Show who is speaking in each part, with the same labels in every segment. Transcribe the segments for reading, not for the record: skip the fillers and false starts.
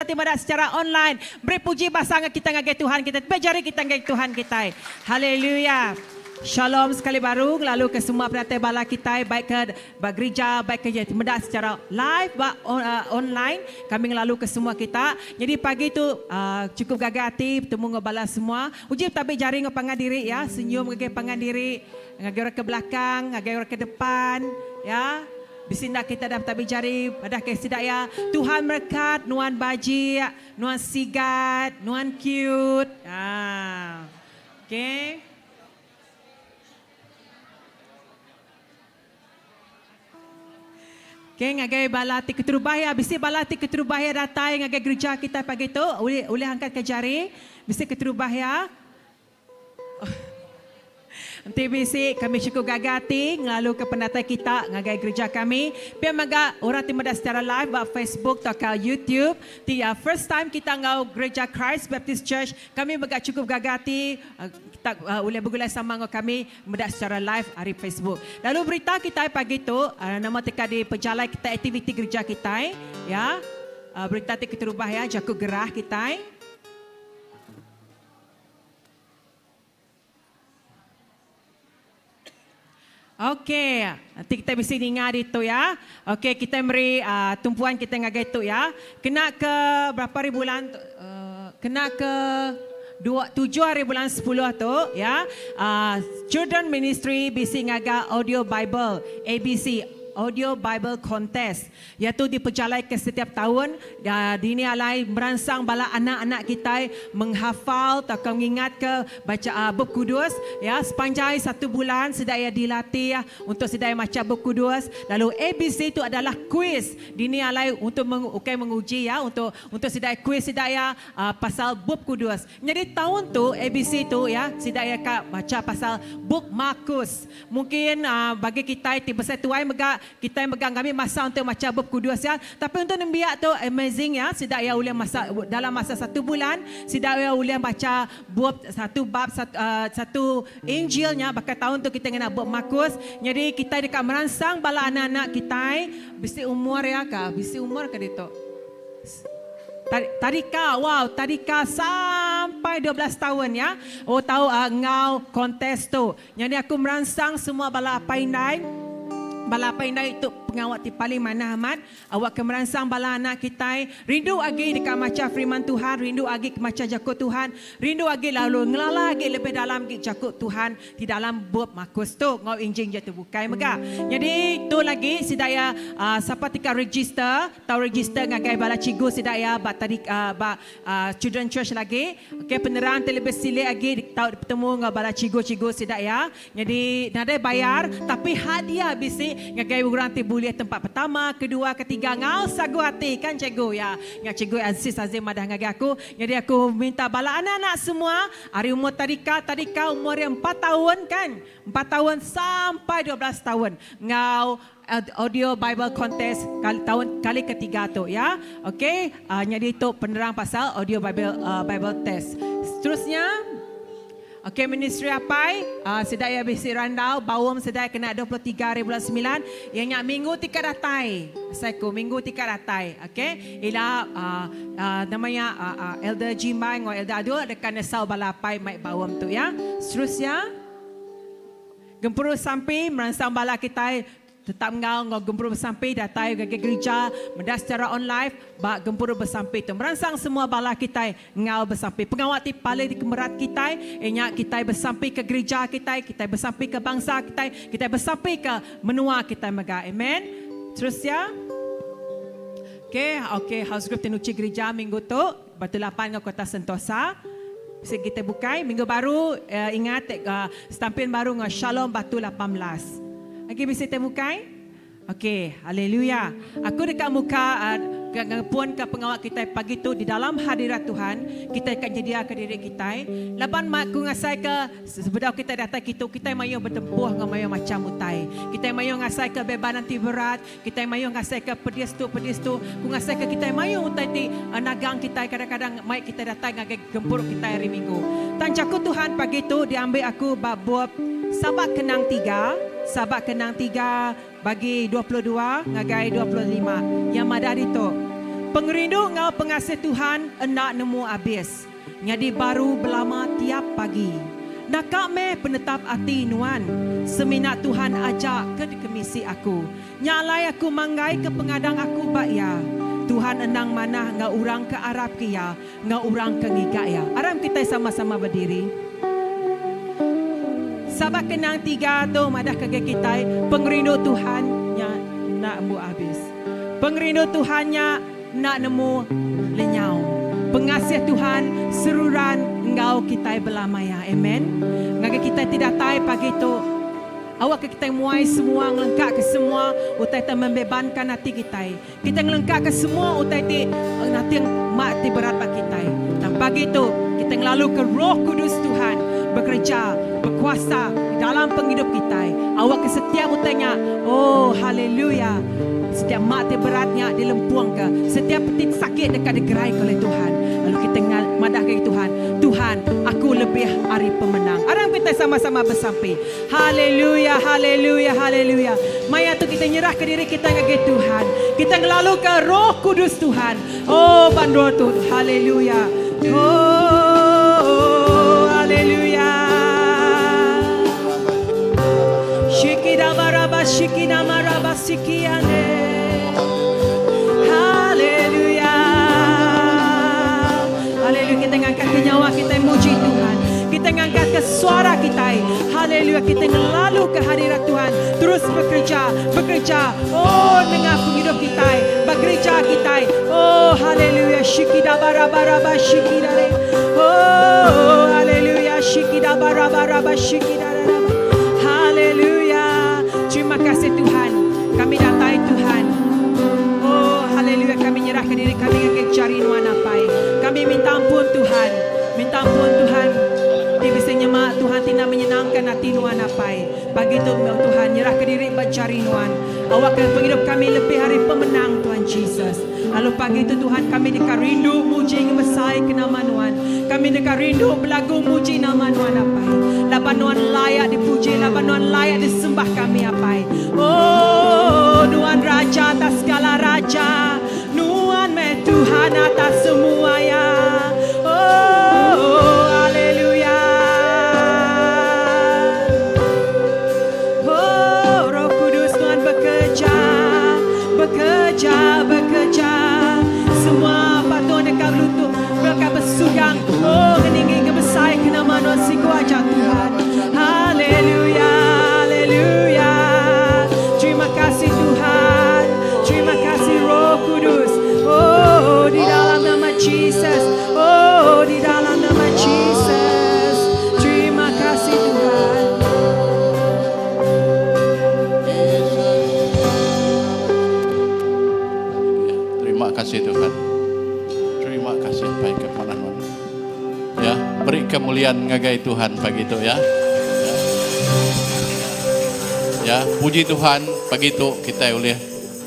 Speaker 1: Tiada secara online. Beri puji pasangan kita ngagai Tuhan kita. Bejari kita ngagai Tuhan kita. Haleluya. Shalom sekali baru lalu ke semua penata bala kita baik ke gereja baik ke Tiada secara live online kami lalu ke semua kita. Jadi pagi tu cukup gagah hati temu ngobala semua. Uji tapi jari ngopangan diri ya, senyum ngagai pangan diri, ngagai orang ke belakang, ngagai orang ke depan ya. Bisinda kita dapat tapi jari pada kesidak ya. Tuhan berkat, nuan baji, nuan sigat, nuan cute. Okay. Okay, ngagai balati keterubahaya, bisi balati keterubahaya datai ngagai gereja kita pagi tu, boleh angkat ke jari, bisi keterubahaya. Nanti bisi kami cukup gagati lalu ke penatai kita ngagai gereja kami. Biar maga orang timada secara live buat Facebook atau ke YouTube. Di first time kita ngau gereja Christ Baptist Church, kami maga cukup gagati. Kita boleh bergulai sama dengan kami mudah secara live hari Facebook. Lalu berita kita pagi tu nama tika di pejalan kita aktiviti gereja kita ya. Berita tika terubah ya jaku gerah kita. Okey, nanti kita mesti ingat itu ya. Okey, kita beri tumpuan kita ngagai itu ya. Kena ke berapa hari bulan? Kena ke 7 hari bulan 10 tu ya. Children Ministry bisi ngaga Audio Bible ABC Audio Bible Contest iaitu diperjalai ke setiap tahun dini alai merangsang bala anak-anak kita menghafal atau mengingat ke baca buku kudus ya sepanjang 1 bulan sedaya dilatih ya, untuk sedaya macam buku kudus. Lalu ABC itu adalah kuis dini alai untuk menguji ya untuk sedaya kuis sedaya pasal buku kudus. Jadi tahun tu ABC tu ya sedaya baca pasal buk Markus. Mungkin bagi kita tiba satuai kita megang kami masa untuk baca bab kudus ya. Tapi untuk nembiak tu amazing ya. Sidak ya ulian masa dalam masa 1 bulan, sidak ya ulian baca bab satu Injilnya. Bahkan tahun tu kita kena bab Markus. Jadi kita dekat merangsang bala anak-anak kita bisi umur ya kah? Bisi umur ke itu? Tadika sampai 12 tahun ya. Oh tahu ngau kontes tu. Jadi aku merangsang semua bala painai. Bala painai itu pengawat di paling mana amat. Awak kemerangsang bala anak kita. Rindu lagi dekat macam firman Tuhan. Rindu lagi macam jakut Tuhan. Rindu lagi lalu ngelala lagi lebih dalam jakut Tuhan. Di dalam bab Markus tu. Ngau injing je tu bukai mega. Jadi tu lagi sidaya siapa tika register. Tahu register ngagai bala cigu sidaya. Bat tadi children church lagi. Okay, penerang terlebih silik lagi. Tahu bertemu dengan bala cigu-cigu sidaya. Jadi nada bayar. Tapi hadiah bisi. Ngagai orang ti boleh tempat pertama, kedua, ketiga ngau sagu hati kan cikgu ya. Ngak cikgu Aziz Azim madah ngagai aku. Jadi aku minta bala anak-anak semua hari umur tadika umur yang 4 tahun kan. 4 tahun sampai 12 tahun. Ngau Audio Bible Contest kali ketiga tu ya. Okey, jadi itu penerang pasal Audio Bible Test. Seterusnya okey, ministry apai sedaya bisi randau bawam sedaya kena 23 hari bulan 9 yang minggu tika datai saiku minggu tika datai okey ila namanya elder Jimai ngau elder adu dekat nesau balapai mai bawam tu ya. Seterusnya gempuru sampai merangsang bala kita tetap ngau gempuru bersampai datai ke gereja mendas secara online bak gempuru bersampai tu merangsang semua bala kita ngau bersampai pengawat ti paling di kemerat kita enyak kita bersampai ke gereja kita bersampai ke bangsa kita bersampai ke menua kita mega amen. Terus ya okey house group tenuci gereja minggu tu Batu Lapan ke Kota Sentosa. Kita bukai minggu baru ingat stampin baru dengan Shalom Batu 18. Okey, bisa temukai? Okey, haleluya. Aku dekat muka pun ke pengawal kita pagi tu di dalam hadirat Tuhan, kita akan jedia ke diri kita. Laban mak ku ngasai ke sebelum kita datang kita mayu bertempuh dengan mayu macam mutai. Kita mayu ngasai ke beban nanti berat, kita mayu ngasai ke pedis tu. Ku ngasai ke kita mayu mutai di nagang kita kadang-kadang mai kita datang ngagak gempur kita hari Minggu. Tanjaku Tuhan pagi tu diambil aku bab Sabat Kenang 3, Sabat Kenang 3 bagi 22 ngagai 25 yang madar itu. Pengerindu ngau pengasih Tuhan enak nemu habis. Nyadi baru belama tiap pagi. Nak kami penetap hati nuan. Seminat Tuhan ajak ke kemisi aku. Nyalai aku manggai ke pengadang aku bakya. Tuhan enang mana ngau orang ke Arab kia, ngau orang ke ngigak ya. Aram kita sama-sama berdiri. Sabak kenang 3 tu madah kage kita pengerindu Tuhan nya nak nemu habis. Pengerindu Tuhannya nak nemu lenyau. Pengasih Tuhan seruran engkau kita belamaya. Amen. Ngaga kita tidak tahu pagi itu. Awak kita muai semua ngelengkap ke semua utai tak membebankan hati kita. Kita ngelengkap ke semua utai ti nanti mati berat bagi kita. Dan pagi itu kita ngelalu ke Roh Kudus Tuhan bekerja berkuasa dalam penghidup kita. Awak ke setiap utainya. Oh haleluya. Setiap mati beratnya dilempuang ke. Setiap petit sakit dekat digerai oleh Tuhan. Lalu kita madah ke Tuhan. Tuhan, aku lebih hari pemenang. Aram kita sama-sama bersampai. Haleluya, haleluya, haleluya. Maya tu kita nyerah ke diri kita ke Tuhan. Kita ngelalu ke Roh Kudus Tuhan. Oh, bandul tu. Haleluya. Oh, haleluya. Shikida baraba, shikida maraba, sikiane. Kita ngangkat ke nyawa kita muji Tuhan. Kita ngangkat ke suara kita. Haleluya. Kita ngelalu ke hadirat Tuhan. Terus bekerja, bekerja. Oh dengan penghidup kita. Bekerja kita. Oh haleluya. Shikida barabaraba shikida. Oh haleluya. Shikida barabaraba shikida. Haleluya. Terima kasih Tuhan. Kami datai Tuhan. Oh haleluya. Kami nyerahkan diri kami ke jari nuanapai. Kami minta ampun Tuhan. Minta ampun Tuhan. Di biasanya mak Tuhan tidak menyenangkan hati nuan apai. Pagi itu Tuhan nyerah ke diri bacari nuan. Awak penghidup kami lebih hari pemenang Tuhan Yesus. Lalu pagi itu Tuhan kami dekat rindu muji ngebesai ke nama nuan. Kami dekat rindu belagu muji nama nuan apai. Lapan nuan layak dipuji. Lapan nuan layak disembah kami apai. Oh nuan raja atas segala raja. Nuan me Tuhan atas semua ya. Oh haleluya. Oh Roh Kudus Tuhan bekerja. Bekerja, bekerja. Semua batuan dekat lutut mereka bersudang. Oh keninggi kebesai kena manusia kuaja Tuhan. Haleluya, haleluya. Terima kasih Tuhan. Terima kasih Roh Kudus. Oh di dalam nama Jesus. Oh di dalam nama Jesus. Terima kasih Tuhan.
Speaker 2: Terima kasih Tuhan. Terima kasih baik kepada Tuhan. Ya, beri kemuliaan ngagai Tuhan pagi itu ya. Ya, puji Tuhan pagi itu kita boleh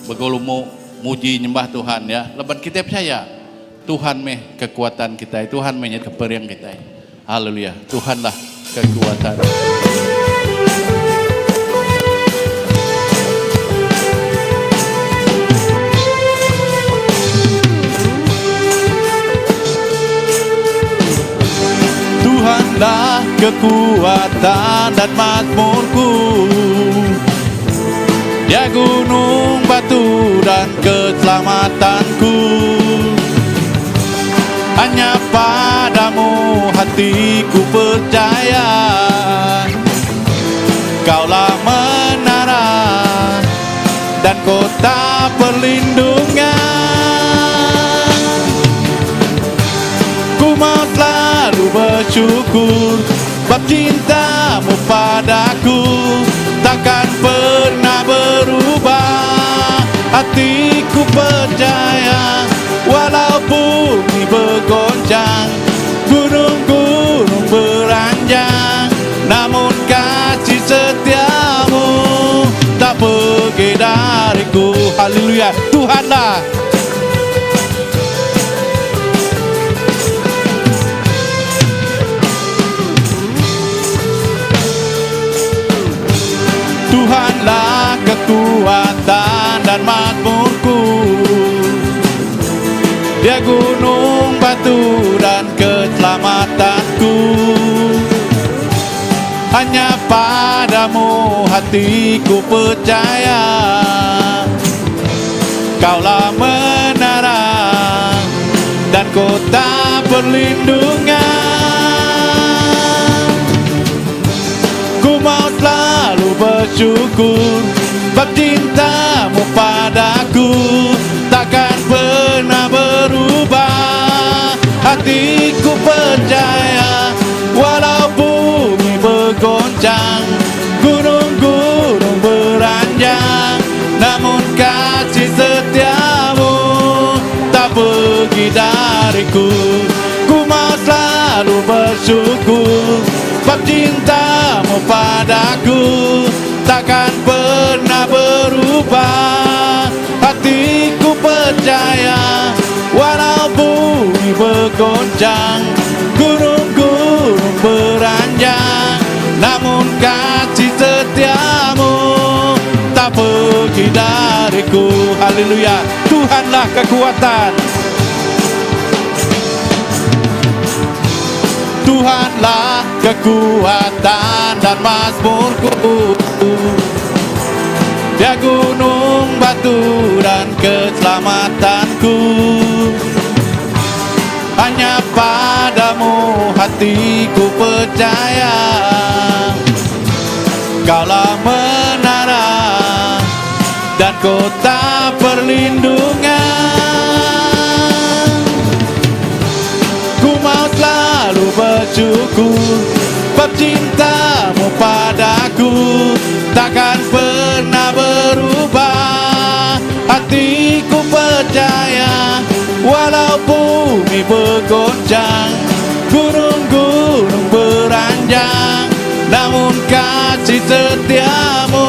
Speaker 2: bergulumu muji nyembah Tuhan ya. Leban kita percaya Tuhan meh kekuatan kita, Tuhan meh keperiang kita. Haleluya. Tuhanlah kekuatan. Tuhanlah kekuatan dan makmurku. Dia gunung batu dan keselamatanku. Hanya padamu hatiku percaya. Kaulah menara dan kota perlindungan. Ku mau selalu bersyukur bab cintamu padaku. Takkan pernah berubah. Hatiku percaya walau bumi bergoncang, gunung-gunung beranjak, namun kasih setiamu tak pergi dariku. Haleluya. Tuhanlah Tuhanlah kekuatan dan makmurku. hanya padamu hatiku percaya. Kaulah menara dan kota perlindungan. Ku mau selalu bersyukur sebab cintamu padaku takkan pernah berubah. Hatiku percaya walau bumi bergoncang, gunung-gunung beranjak, namun kasih setiamu tak pergi dariku. Ku mau selalu bersyukur sebab cintamu padaku takkan pernah berubah. Hatiku percaya walau bumi bergoncang, gunung-gunung beranjak, namun kasih setiamu tak pergi dariku. Haleluya. Tuhanlah kekuatan, Tuhanlah kekuatan dan mazmurku. Dia gunung batu dan keselamatanku. Hanya padamu hatiku percaya. Kaulah menara dan kota perlindungan. Ku mau selalu bersyukur sebab cintamu padaku takkan pernah berubah. Hatiku percaya walau bumi bergoncang, gunung-gunung beranjak, namun kasih setiamu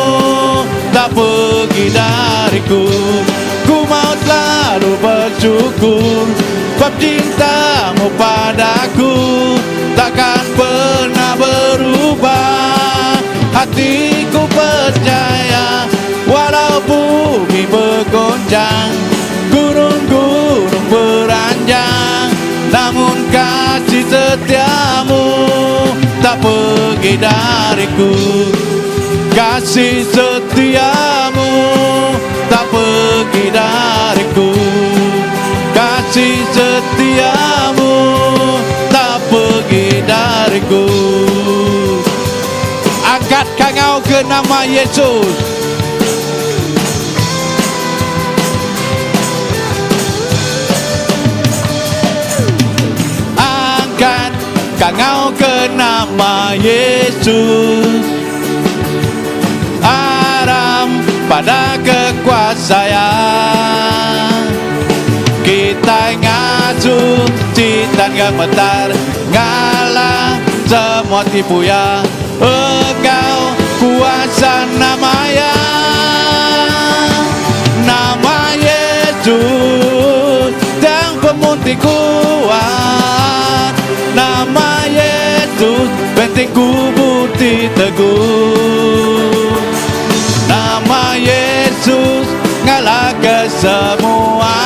Speaker 2: tak pergi dariku. Ku mau selalu bersyukur sebab cintamu padaku takkan pernah berubah. Hatiku percaya walau bumi bergoncang, gunung-gunung beranjak, namun kasih setiamu tak pergi dariku. Kasih setiamu tak pergi dariku. Kasih setiamu tak pergi dariku. Angkat kangau ke nama Yesus. Angkat kangau ke nama Yesus. Haram pada kekuasaan. Kita ngasuh citan gemetar, ngalah semua tipu ya. Engkau kuasa namanya, nama Yesus yang pemuti kuat. Nama Yesus bentengku bukti teguh. Nama Yesus ngalah ke semua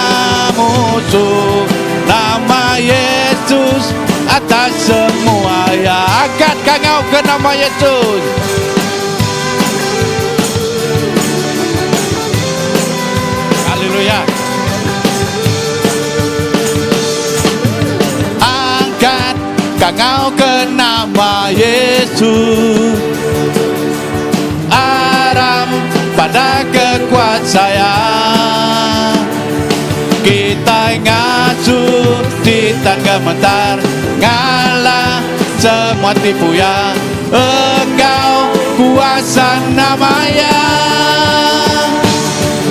Speaker 2: musuh. Nama Yesus atas semua ya. Angkat kangau ke nama Yesus. Haleluya. Angkat kangau ke nama Yesus. Aram pada kekuasaan. Kita ngasuh citan gemetar, ngalah semua tipu ya. Engkau kuasa namanya,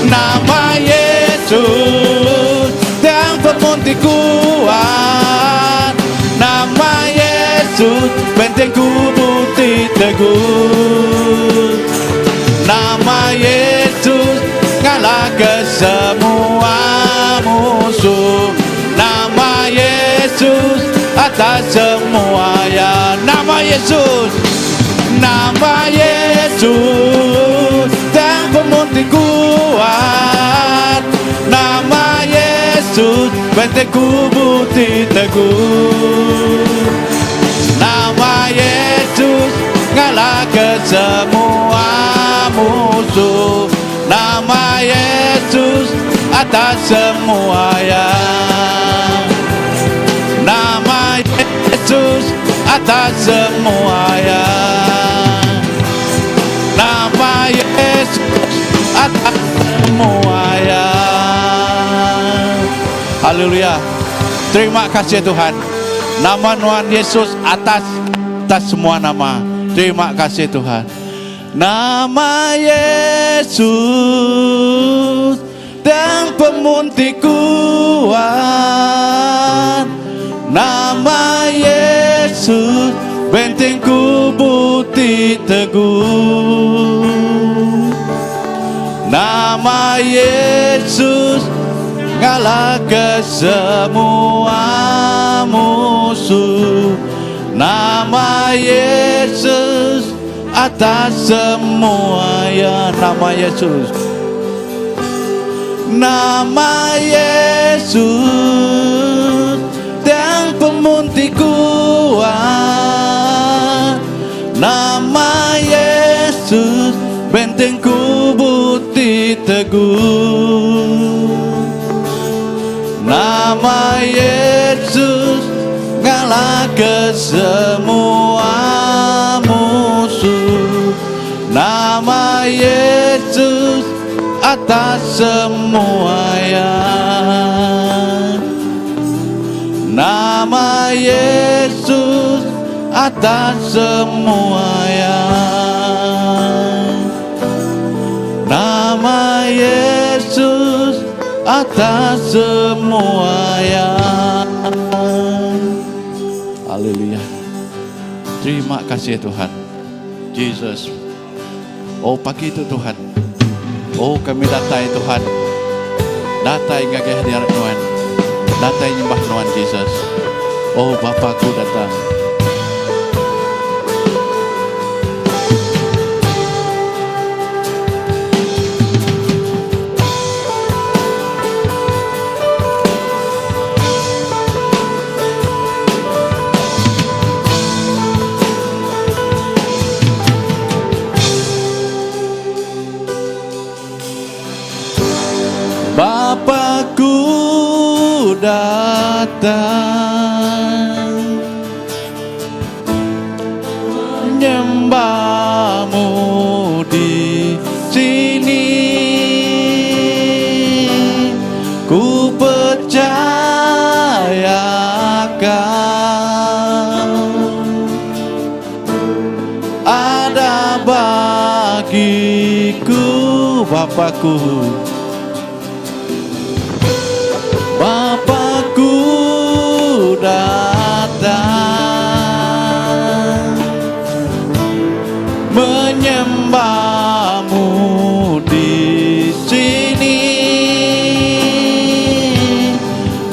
Speaker 2: nama Yesus yang pemuti kuat. Nama Yesus bentengku bukti teguh. Nama Yesus ngalah ke semua musuh. Nama Yesus atas semua ya. Nama Yesus, nama Yesus yang pemuti kuat. Nama Yesus bentengku bukti teguh. Nama Yesus ngalah ngalahkan semua musuh. Nama Yesus atas semua ya. Nama Yesus atas semua ya. Nama Yesus atas semua ya. Haleluya. Terima kasih Tuhan. Nama Tuhan Yesus atas semua nama. Terima kasih Tuhan. Nama Yesus dan pemuntik kuat. Nama Yesus bentengku bukti teguh. Nama Yesus ngalahkan semua musuh. Nama Yesus atas semua ya. Nama Yesus. Nama Yesus dan pemuntik kuat. Nama Yesus bentengku bukti teguh. Nama Yesus ngalahkan semua musuh. Nama Yesus atas semua ya. Nama Yesus atas semua ya. Nama Yesus atas semua ya. Haleluya. Terima kasih Tuhan. Jesus. Oh pagi itu Tuhan. Oh kami datai Tuhan. Datai ngagih hadirat Tuhan. Datai nyembah Tuhan Jesus. Oh Bapakku datang. Bapakku datang menyembahmu di sini. Ku percayakan ada bagiku Bapakku. Bapakku datang menyembahmu di sini.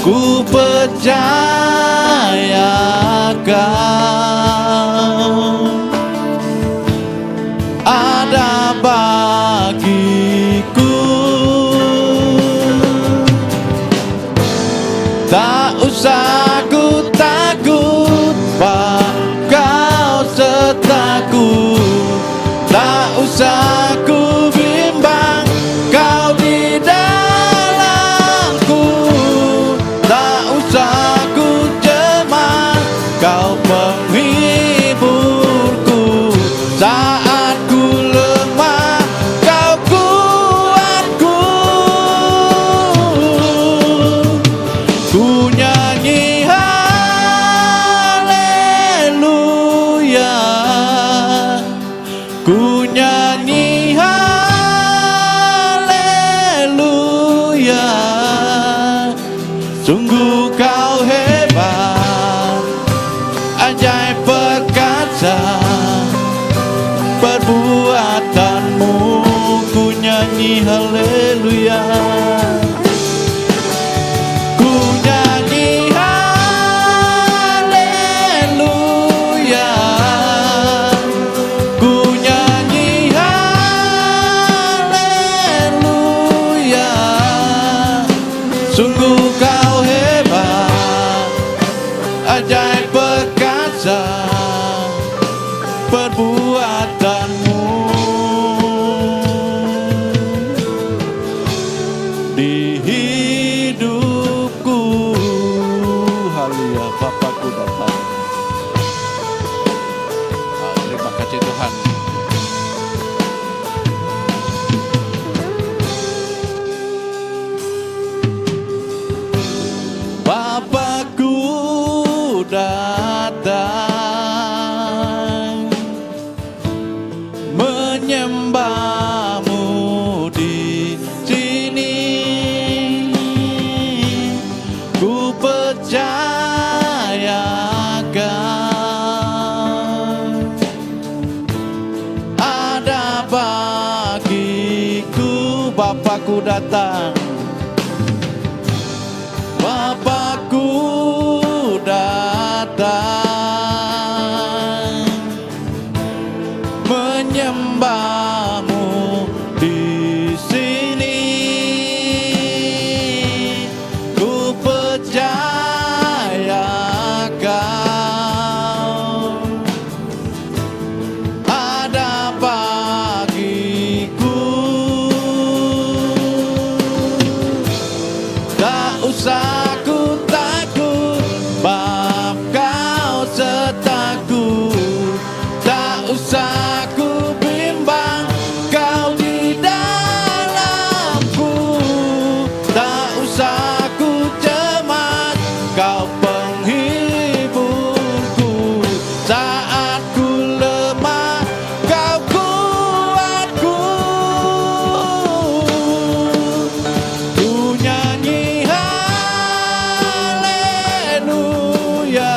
Speaker 2: Ku percayakan ada bagiku. Tak usah ku takut, kau sertaku. Tak usah ku bimbang, kau di dalamku. Tak usah ku cemas, kau penghiburku. Saat ku lemah, kau kuatku. Ku nyanyi haleluya. Ku nyanyi haleluya. Sungguh kau hebat, ajaib perkasa perbuatanmu. Ku nyanyi haleluya. Ku nyanyi haleluya. Ku nyanyi haleluya. Sungguh kau hebat, ajaib perkasa perbuatan Bapakku datang, Bapakku datang, menyembahmu di sini. Ku percaya kau ada bagiku. Tak usah ku takut, bab kau sertaku. Tak usah ku bimbang, kau di dalamku. Tak usah ku cemas, kau penghiburku. Saat ku lemah, kau kuatku. Ku nyanyi haleluya,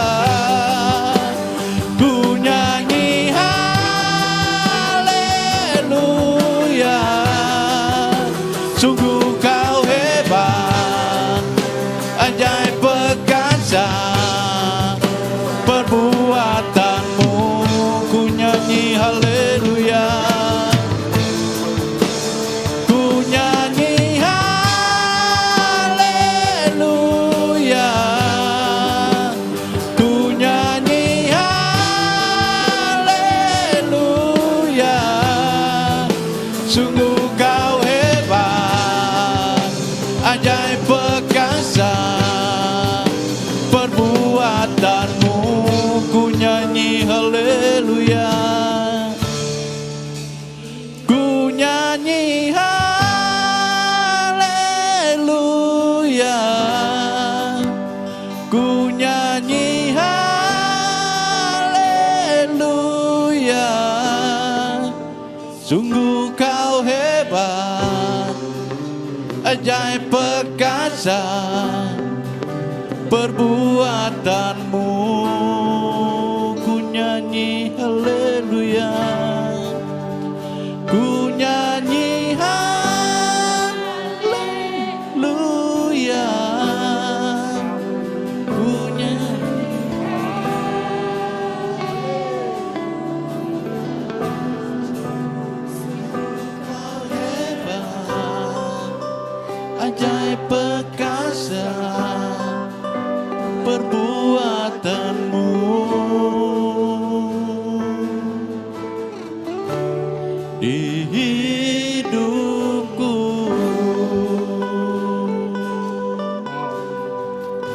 Speaker 2: ku nyanyi haleluya. Sungguh kau hebat, ajaib perkasa perbuatanmu. Ku nyanyi haleluya, ku nyanyi haleluya, ku nyanyi haleluya. Sungguh kau hebat, ajaib perkasa perbuatanmu. Ku nyanyi haleluya, ku nyanyi haleluya, ku nyanyi haleluya. Sungguh kau hebat, ajaib perkasa perbuatanmu. Ku nyanyi haleluya, ku nyanyi haleluya, ku nyanyi. Kau hebat, ajaib perkasa perbuatanmu. Di hidupku.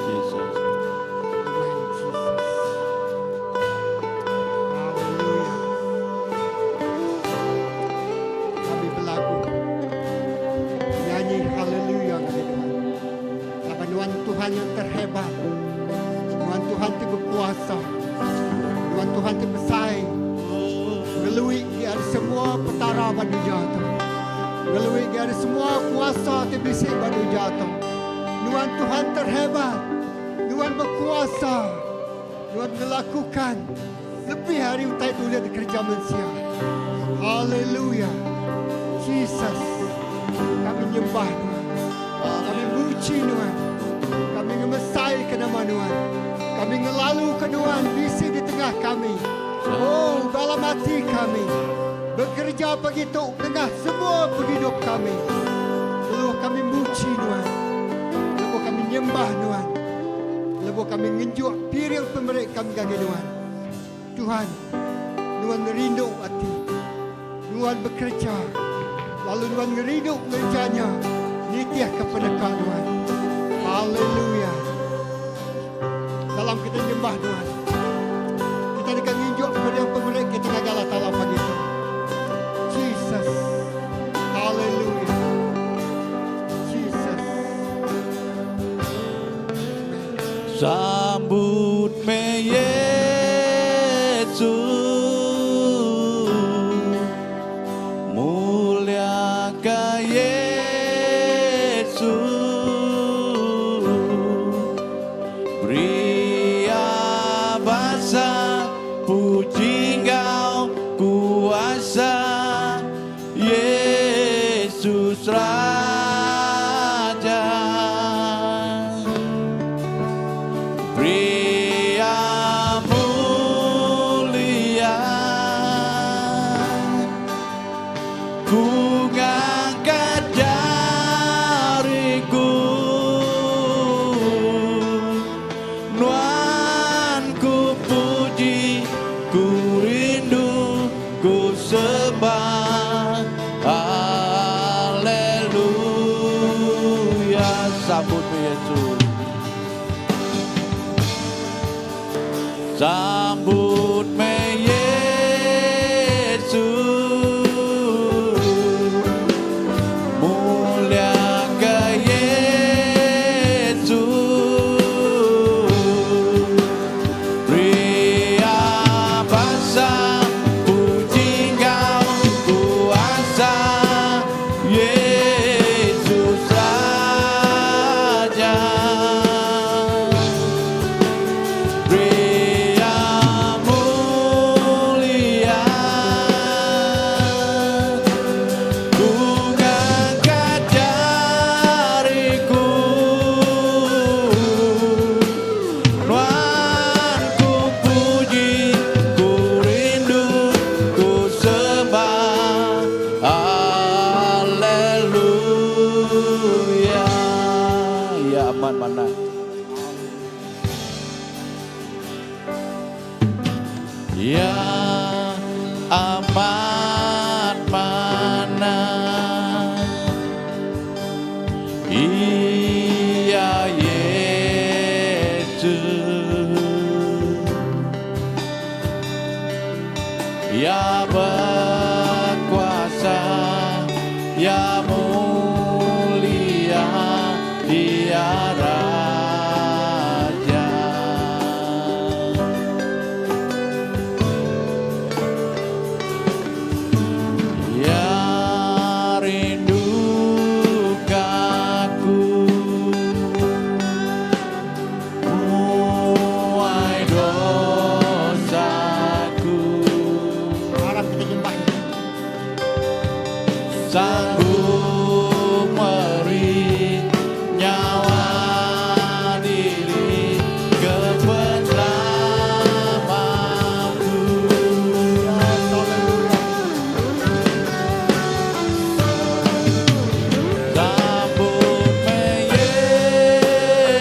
Speaker 2: Yesus.
Speaker 3: Kami berlaku nyanyi haleluya kepada Tuhan. Tuhan Tuhan yang terhebat, Tuhan Tuhan yang berkuasa, Tuhan Tuhan yang bersaing. Ngelui di ada semua petara badu jatuh, ngelui di ada semua kuasa tibisi badu jatuh. Tuhan Tuhan terhebat, Tuhan berkuasa, Tuhan melakukan lebih hari utai dunia di kerja manusia. Haleluya, Jesus, kami nyembah Tuhan, kami puji Tuhan, kami ngemesai ke nama Tuhan, kami ngelalu ke Tuhan bisi di tengah kami. Oh, dalam hati kami bekerja begitu tengah semua hidup kami. Lalu kami puji Tuhan, lalu kami nyembah Tuhan, lalu kami ngenjuk piring pemberi kami kaki Tuhan. Tuhan, Tuhan rindu hati, Tuhan bekerja, lalu Tuhan rindu kerjanya nitiah kepada kau Tuhan. Haleluya. Dalam kita nyembah Tuhan, kita akan nginjuk kepada yang pemberi kita kagala talam begitu. Jesus. Haleluya. Jesus.
Speaker 2: Sambut me Yesus, muliakan Yesus, beri abasa puji Kau kuasa Yesus. ku ngangkat jariku, Tuhan ku puji, ku rindu, ku sembah. Haleluya, sambut Yesus. Sambut me Yesus, mulia ke Yesus, pria bangsa puji Kau kuasa, Yesus Raja. Mana ya amat mana iya Yesus ya berkuasa ya mulia Dia Raja. Ya rindukanku muai dosaku,
Speaker 3: Harap kita jumpa.
Speaker 2: sanggup beri nyawa diri kebersamaku. Sambut me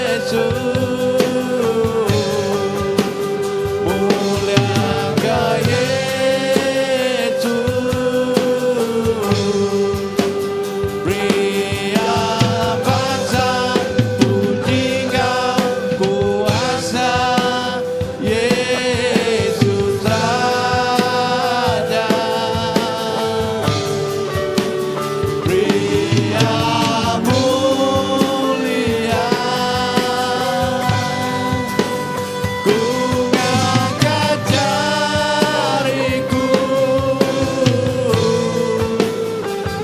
Speaker 2: Yesus, mulia ke Yesus, pria bangsa puji Kau kuasa, Yesus Raja. Pria mulia, ku ngangkat jariku,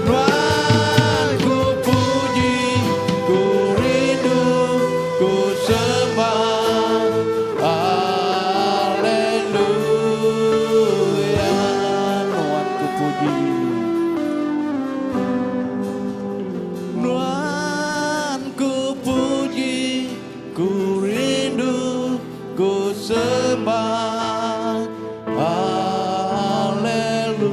Speaker 2: Tuhan ku puji, ku rindu, ku sembah. Haleluya, Tuhan ku puji, Tuhan ku puji, ku rindu, ku sembah. Haleluya.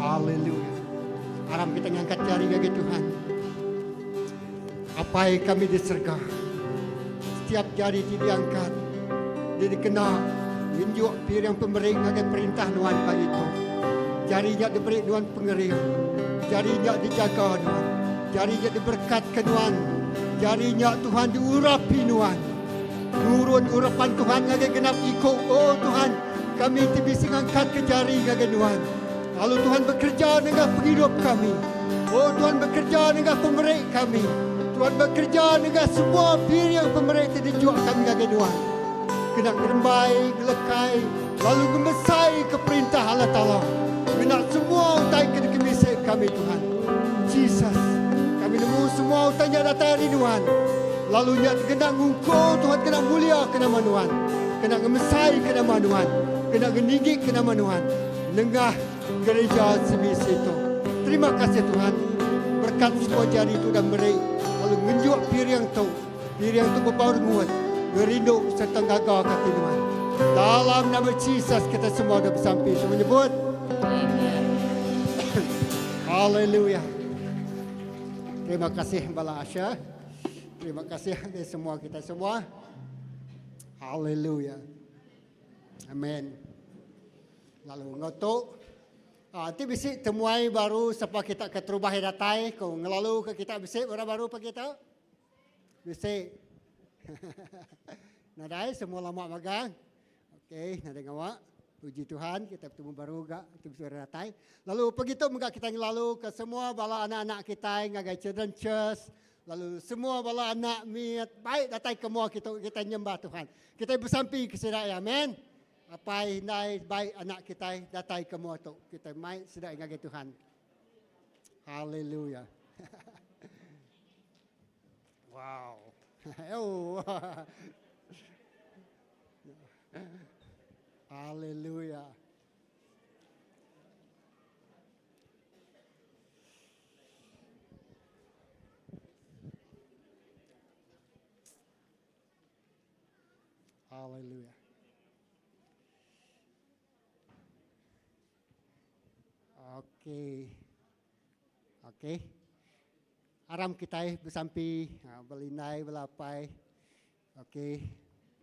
Speaker 3: Haleluya. Harap kita ngangkat jari bagi Tuhan. Apa yang kami di surga, setiap jari diangkat, dia dikena menjuk piring pemberi ngagai perintah Tuhan pada itu. Jarinya diberi Tuhan pengering, jarinya dijaga Tuhan, jarinya diberkatkan Tuhan, jarinya Tuhan diurapi Tuhan. Turun urapan Tuhan ngagai genap ikut. Oh Tuhan, kami bisa ngangkat ke jari ngagai Tuhan. Lalu Tuhan bekerja dengan penghidup kami. Oh Tuhan bekerja dengan pemberi kami. Tuhan bekerja dengan semua piring pemberi itu dijual kami ngagai Tuhan. Kena gerembai, gelekai, lalu gemesai ke perintah Allah Ta'ala. Kena semua utai ke kemisai kami Tuhan. Jesus, kami nemu semua utainya datang dari Tuhan. Lalu nya kena ngungkau Tuhan, kena mulia ke nama Tuhan. Kena gemesai ke nama Tuhan. Kena geninggi ke nama Tuhan. Nengah gereja sebisi itu. Terima kasih Tuhan. Berkat semua jari itu dan beri. Lalu menjuak piring tu. Piring tu berbaur muat. Ngerindu serta gagah kata Tuhan. Dalam nama Jesus kita semua dah bersampai. Semua nyebut. Haleluya. Terima kasih Bala Asya. Terima kasih kepada semua kita semua. Haleluya. Amin. Lalu ngotok. Nanti bisik temuai baru siapa kita ke terubah datai. Kau ngelalu ke kita bisik orang baru apa kita? Bisik. Nadai semua lama magang. Okey, nadai ngawak. Puji Tuhan, kita bertemu baru gak itu bisa datai. Lalu begitu juga kita ngelalu ke semua bala anak-anak kita ngagai children church. Lalu semua bala anak miat baik datai kemua kita nyembah Tuhan. Kita bersampi ke sedaya, amen. Apa hindai baik anak kita datai kemua tu. Kita mai sedaya ngagai Tuhan. Haleluya. Wow. Oh. Haleluya. Haleluya. Okey. Okey. Aram kita bersampi, belinai, belapai. Okey.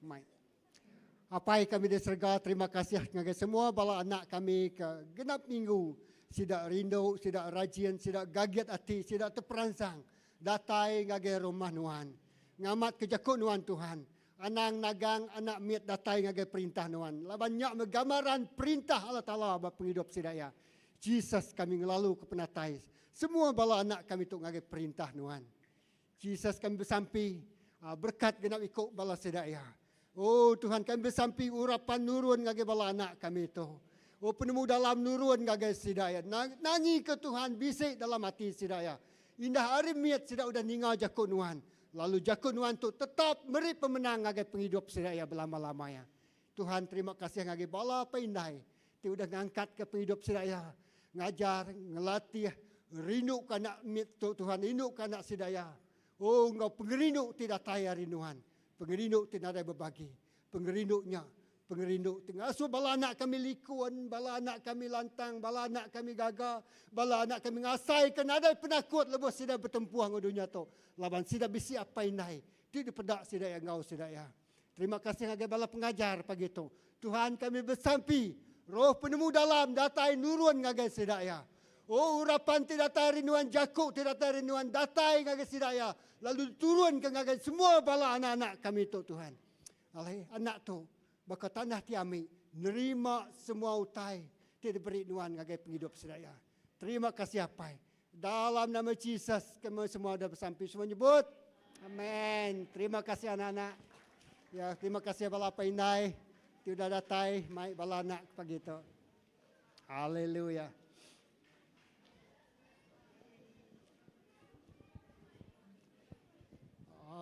Speaker 3: Mai. Apa kami di surga, terima kasih kepada semua bala anak kami ke genap minggu. Sidak rindu, sidak rajin, sidak gagiat hati, sidak terperansang. Datai ngagai rumah Nuhan. Ngamat kejakut Nuhan Tuhan. Anang nagang, anak miat datai ngagai perintah Nuhan. Banyak menggambaran perintah Allah Ta'ala bapa penghidup sidaya. Jesus kami ngelalu ke penatai. Semua bala anak kami tu ngagai perintah Nuhan. Jesus kami bersampi. Berkat genap ikut bala sidaya. Oh Tuhan kami bersampi urapan nurun ngagai bala anak kami itu. Oh penemu dalam nurun ngagai sidaya. Nanyi ke Tuhan bisik dalam hati sidaya. Indah hari miat sidak udah ninggal jakut Nuhan. Lalu jakut Nuhan tu tetap meri pemenang ngagai penghidup sidaya berlama-lamanya. Tuhan terima kasih ngagai bala apa indai. Dia udah ngangkat ke penghidup sidaya. Ngajar, ngelatih, rindu kanak miat tu Tuhan, rindu kanak sidaya. Oh engkau pengerindu tidak tayar rinduan. Pengerindu tidak ada berbagi. Pengerindunya, pengerindu tinggal. So bala anak kami likuan, bala anak kami lantang, bala anak kami gagah, bala anak kami ngasai. Kena ada penakut lebih sida bertempuh ng dunia tu. Laban sida bisi apa inai. Tidak pedak sida yang ngau sida ya. Terima kasih ngagai bala pengajar pagi itu. Tuhan kami bersampi. Roh penemu dalam datai nurun ngagai sida ya. Oh urapan tidak tahu rinduan jakuk, tidak tahu rinduan datai ngagai sidaya. Lalu turun ke ngagai semua bala anak-anak kami tu Tuhan. Alai anak tu baka tanah tiami nerima semua utai tidak beri nuan ngagai penghidup sidaya. Terima kasih apa. Dalam nama Jesus kami semua dah bersampai semua nyebut. Amin. Terima kasih anak-anak. Ya terima kasih bala painai. Tidak datai mai bala anak pagi tu. Haleluya.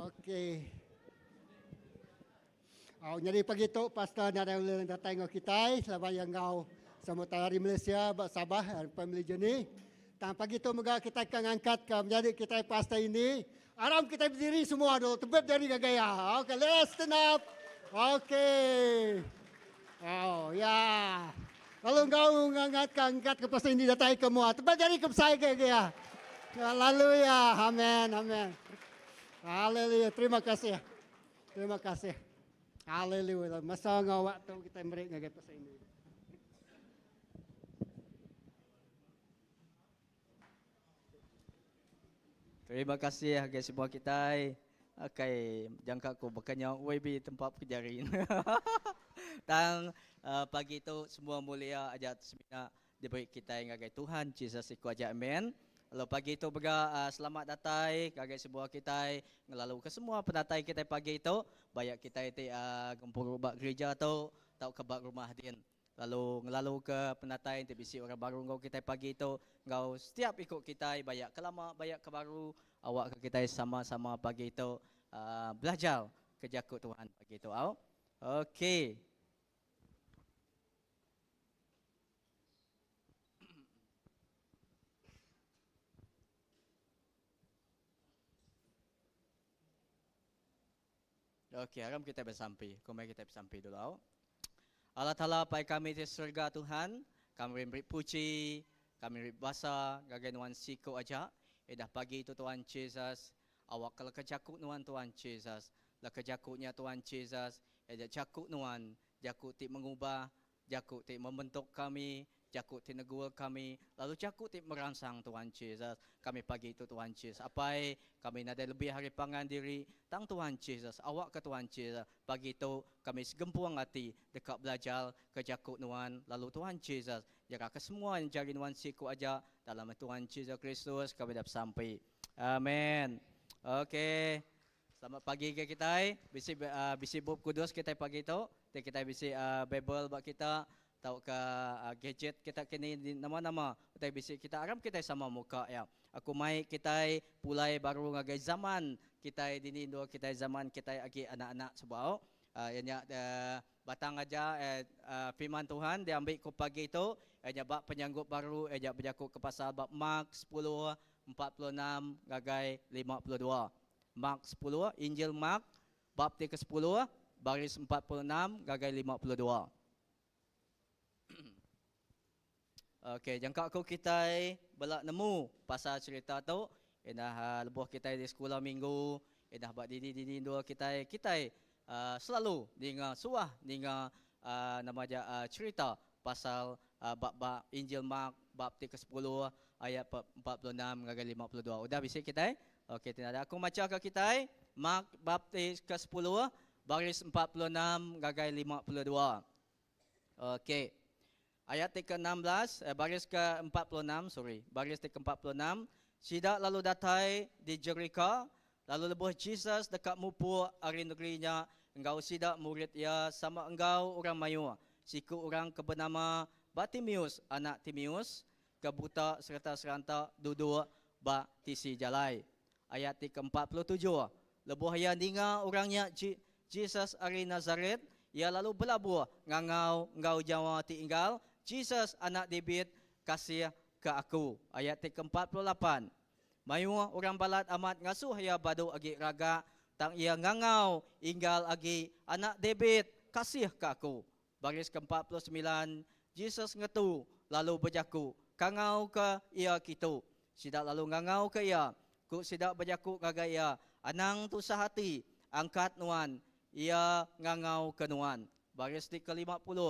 Speaker 3: Okey. Jadi pagi tu pastor nak datang dengan kita selama yang kau samutari Malaysia Sabah family journey. Tang pagi tu moga kita akan angkat ke menjadi kita pastor ini. Aram kita berdiri semua dulu tebet dari gaya. Okey, let's stand up. Okey. Oh ya. Lalu kau angkat ke pastor ini datang ke semua. Tebet dari ke saya gaya. Lalu ya. Amin, amin. Haleluya, terima kasih. Terima kasih. Haleluya. Masa ngawak tu kita beri ngagai pasal ini.
Speaker 4: Terima kasih guys semua kita. Okay, jangka ko bakanya WB tempat pejarin. Tang pagi itu semua mulia ajat semina diberi kita ngagai Tuhan Jesus iku aja amen. Lalu pagi itu baga selamat datang kagai sebuah kita ngelalu ke semua penatai kita pagi itu banyak kita itu kumpul bak gereja atau tau ke bak rumah din. Lalu ngelalu ke penatai itu bisi orang baru ngau kita pagi itu ngau setiap ikut kita banyak kelama banyak ke baru awak ke kita sama-sama pagi itu belajar kejakut Tuhan pagi itu. Okey. Okey, haram kita bersampai. Komai kita bersampai dulu. Allah Ta'ala pai kami di surga Tuhan, kami beri puji, kami beri basa, gagai nuan siko aja. Dah pagi itu Tuhan Yesus, awak kalau kejakut nuan Tuhan Yesus, lah kejakutnya Tuhan Yesus, jakut nuan, jakut ti mengubah, jakut ti membentuk kami, jakut ti negur kami, lalu jakut ti merangsang Tuhan Yesus. Kami pagi itu Tuhan Yesus, apai kami ada lebih hari pangan diri, tang Tuhan Yesus, awak ke Tuhan Yesus. Pagi itu kami segempuang hati dekat belajar ke jakut nuan, lalu Tuhan Yesus, jaga ke semua yang jari nuan siku aja dalam Tuhan Yesus Kristus kami dapat sampai. Amin. Okey. Selamat pagi ke kita. Bisi bub kudus kita pagi itu. Kita bisi Bible bak kita. Tahu ke gadget kita kini nama-nama. Kita bisi kita aram kita sama muka ya. Aku mai kita pulai baru ngagai zaman. Kita dini dua kita zaman kita lagi anak-anak sebuah. Yang batang aja firman Tuhan diambil ke pagi itu. Bak penyanggup baru. Berjakut ke pasal bab Mark 10, 46, gagai 52. Mark 10, Injil Mark, bab ke-10, baris 46, gagai 52. Okey, jangka aku kita belak nemu pasal cerita tu. Lebuh kita di sekolah minggu, bak dini dua kita selalu dengar suah dengar nama aja cerita pasal bab Injil Mark, bab ke-10, ayat 46, gagai 52. Udah bisa kita? Okey, tidak ada. Aku baca ke kita, Mark bab ke-10, baris 46, gagai 52. Okey. Ayat ke-16, baris ke-46, baris ke-46. Sidak lalu datai di Jericho, lalu lebuh Jesus dekat mupu ari negerinya, engkau sidak murid ia sama engkau orang mayu. Siku orang bernama Bartimeus, anak Timeus, kebuta serta serantak duduk bak tisi jalai. Ayat ke-47. Lebuh ia dengar orangnya Jesus ari Nazaret, ia lalu berlabuh ngangau engkau Jawa tinggal, Jesus anak David kasih ke aku. Ayat ke-48. Mayu orang balat amat ngasuh ia badu agi raga, tang ia ngangau inggal agi anak David kasih ke aku. Baris ke-49. Jesus ngetu lalu berjaku kangau ke ia kitu. Sidak lalu ngangau ke ia. Ku sidak berjaku gaga ia. Anang tu sahati angkat nuan. Ia ngangau ke nuan. Baris ke-50.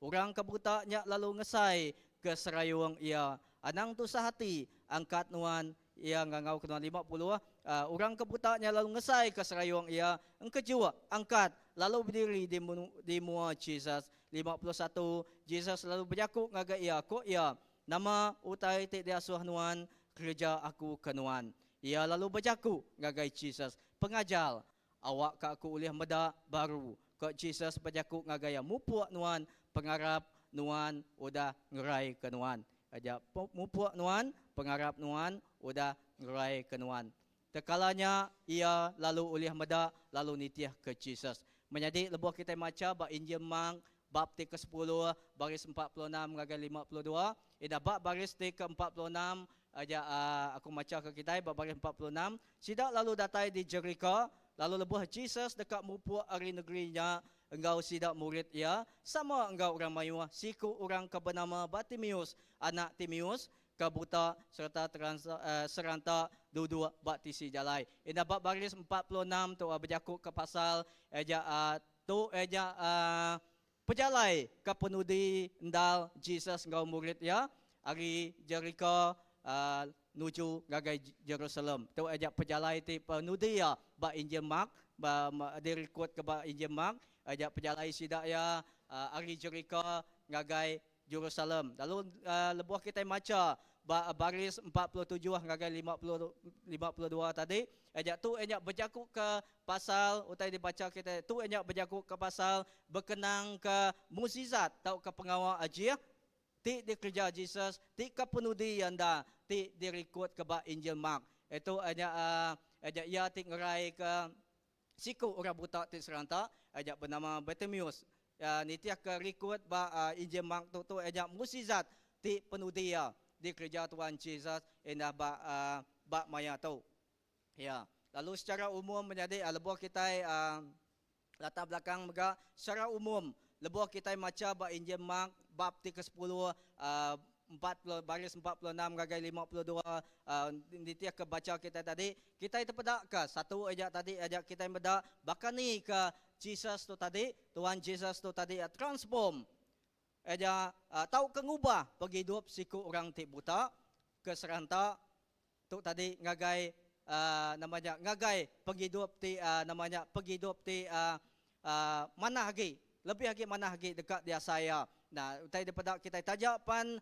Speaker 4: Orang kebutaknya lalu ngesai ke serayung ia. Anang tu sahati angkat nuan. Ia ngangau ke nuan. 50. Orang kebutaknya lalu ngesai ke serayung ia. Engkejua angkat. Lalu berdiri di mua Jesus. 51. Jesus lalu berjaku gaga ia. Kok ia. Nama utai tik diasuh nuan. Kerja aku ke nuan. Ia lalu berjaku gagai Jesus. Pengajar, awak ke aku ulih meda baru. Kok Jesus berjaku ngagaya mupuak nuan. Pengarap nuan udah ngerai ke nuan. Aja mupuak nuan, pengarap nuan udah ngerai ke nuan. Tekalanya ia lalu ulih meda lalu nitiah ke Jesus. Menjadi lebuh kita maca bab Injil Mark bab ke-10 baris 46 gagai 52. Bab baris ke-46 aja aku baca ke kita bab baris 46. Sidak lalu datai di Jericho, lalu lebuh Jesus dekat mupu ari negerinya, engkau sidak murid ia, sama engkau orang mayu, siku orang bernama Bartimeus, anak Timeus, kebuta serta serantak duduk bak tisi jalai. Bab baris 46 tu berjakut ke pasal pejalai ke penudi endal Jesus engkau murid ya, ari Jericho nuju gagai Jerusalem. Tu ajak pejalai ti penudi ya ba Injil Mark, ba dirikut ke ba Injil Mark, ajak pejalai sidak ya ari Jericho gagai Jerusalem. Lalu lebuh kita maca ba baris 47 gagai 52 tadi. Ajak tu ajak berjakut ke pasal utai dibaca kita tu ajak berjakut ke pasal berkenang ke mukjizat tau ke pengawal ajiah. Ti dikerja Jesus, ti kepenudi anda, ti dirikut ke bak Injil Mark. Itu ajak ia ti ngerai ke siku orang buta ti serantak, ajak bernama Bartimeus. Nitiah ke rikut bak Injil Mark tu ajak mukjizat ti penudi ya dikerja Tuhan Jesus indah bak maya tu. Ya, lalu secara umum menjadi lebuh kita latar belakang mereka secara umum lebuh kita maca ba Injil Mark bab ke-10 40 baris 46 gagai 52 nitia ke baca kita tadi kita itu pedak ke satu ajak tadi ajak kita pedak bahkan ni ke Jesus tu tadi Tuhan Jesus tu tadi transform aja tahu kengubah bagi hidup siku orang ti buta ke serentak tu tadi ngagai namanya ngagai penghidup ti namanya penghidup ti mana lagi lebih lagi mana lagi dekat dia saya. Nah, utai daripada kita tajak pan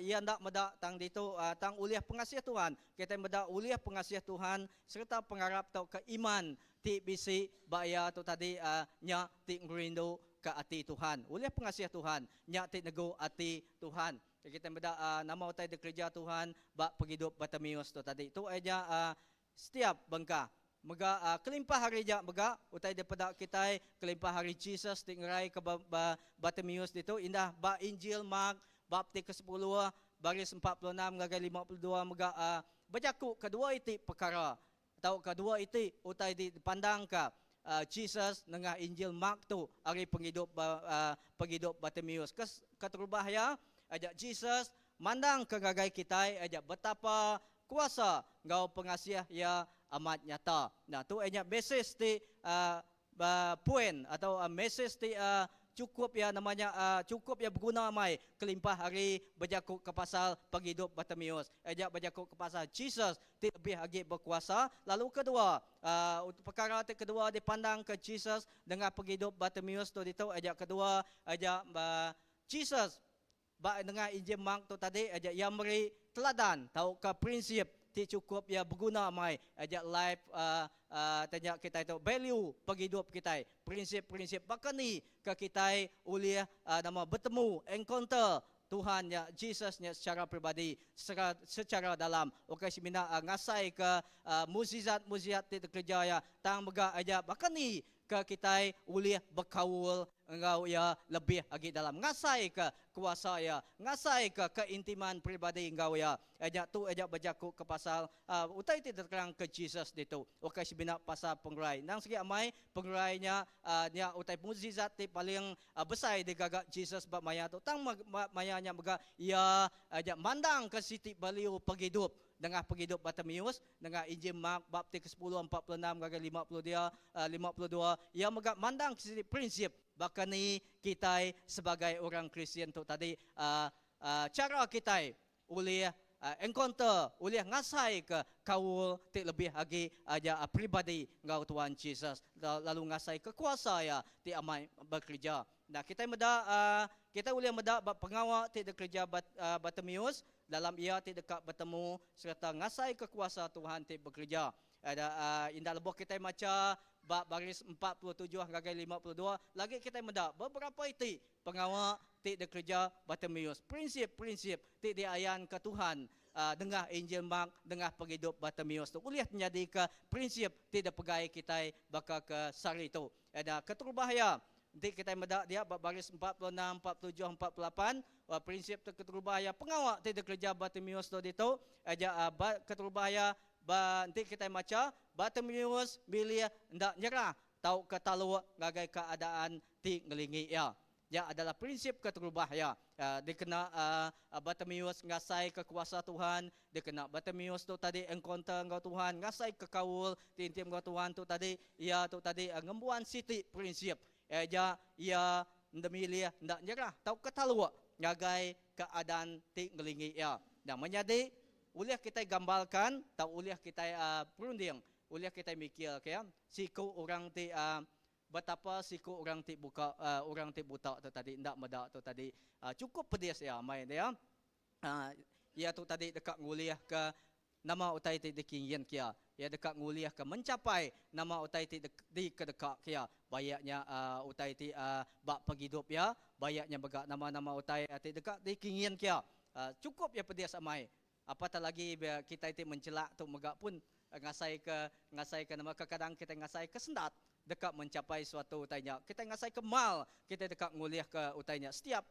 Speaker 4: ia ndak medak tang ditu tang uliah pengasiah Tuhan. Kita medak uliah pengasiah Tuhan serta pengharap tau ke iman ti bisi baya tu tadi nya ti ngerindu ke ati Tuhan. Uliah pengasiah Tuhan nya ti nego ati Tuhan. Kita medak nama utai de kerja Tuhan bak penghidup Bartimeus tu tadi. Tu aja setiap bengkah mega kelimpah hari jak mega utai daripada kita kelimpah hari Jesus tingrai ke Bartimeus itu indah ba Injil Mark bab ke-10 baris 46 gagai 52 mega berjaku kedua itu perkara atau kedua itu utai dipandang ke Jesus dengan Injil Mark tu hari penghidup Bartimeus keterubah ya ajak Jesus mandang ke gagai kita ajak betapa kuasa ngau pengasiah ya amat nyata. Nah, tu hanya basis di poin atau message di cukup ya namanya cukup ya berguna mai kelimpah hari berjakuk ke pasal penghidup Bartimeus. Ajak berjakuk ke pasal Jesus lebih lagi berkuasa. Lalu kedua perkara kedua dipandang ke Jesus dengan penghidup Bartimeus tu itu ajak kedua ajak Jesus dengan Injil Mark tu tadi ajak yang beri teladan tahu ke prinsip ti cukup ya berguna mai ajak life tanya kita itu value penghidup kita prinsip-prinsip bahkan ni ke kita uliah nama bertemu encounter Tuhan ya Jesus nya secara pribadi secara dalam okey semina ngasai ke mukjizat ti kerja ya tang mega aja bahkan ni ke kita uliah berkaul engkau ya lebih lagi dalam ngasai ke kuasa ya ngasai ke keintiman pribadi engkau ya ajak tu ajak berjaku ke pasal utai tidak terang ke Jesus itu okey sebina pasal penggerai nang segi amai penggerainya nya utai mukjizat ti paling besar di gagak Jesus bab maya tu tang mayanya mega ya ajak mandang ke siti beliau penghidup dengan penghidup Bartimeus dengan Injil Mark bab ke-10 46 gagal 50 dia 52 yang mega mandang ke siti prinsip bahkan ni kita sebagai orang Kristian tu tadi cara kita oleh encounter oleh ngasai ke kau ti lebih lagi aja pribadi ngau Tuhan Jesus lalu ngasai ke kuasa ya ti amai bekerja. Nah kita meda kita boleh meda pengawal ti bekerja Bartimeus dalam ia ti dekat bertemu serta ngasai kekuasa Tuhan ti bekerja. Ada indah lebuh kita maca bab baris 47 gagai 52 lagi kita meda beberapa itu pengawal ti bekerja Bartimeus prinsip-prinsip ti diayan ke Tuhan dengan Injil Mark dengan penghidup Bartimeus tu boleh menjadi ke prinsip ti pegai kita bakal ke sari tu ada keterbahaya nanti kita meda dia baris 46 47 48 prinsip keterbahaya pengawal ti kerja Bartimeus tu itu aja keterbahaya nanti kita maca Bartimeus bila ndak nyerah tahu ketalu gagai keadaan ti ngelingi ya ya adalah prinsip keterbahaya dikena Bartimeus ngasai kekuasa Tuhan dikena Bartimeus tu tadi encounter ngau Tuhan ngasai kekaul tintim ngau Tuhan tu tadi ya tu tadi ngembuan siti prinsip aja ia ndemilia ndak nyerah tahu ketalu ngagai keadaan ti ngelingi ya dan menjadi uliah kita gambarkan tahu uliah kita perunding uliah kita mikir ya siku orang ti betapa siku orang ti buka orang ti buta tu tadi ndak meda tu tadi cukup pedis ya main dia ya tu tadi dekat nguliah ke nama utai ti dikingin kia ya dekat nguliah ke mencapai nama utai ti di kedekat kia bayaknya utai ti bak penghidup ya bayaknya bega nama-nama utai ti dekat dikingin kia cukup ya pedis amai apatah lagi kita itu mencelak tu megak pun ngasai ke nama kadang kita ngasai ke sendat dekat mencapai suatu utainya kita ngasai ke mal kita dekat nguliah ke utainya setiap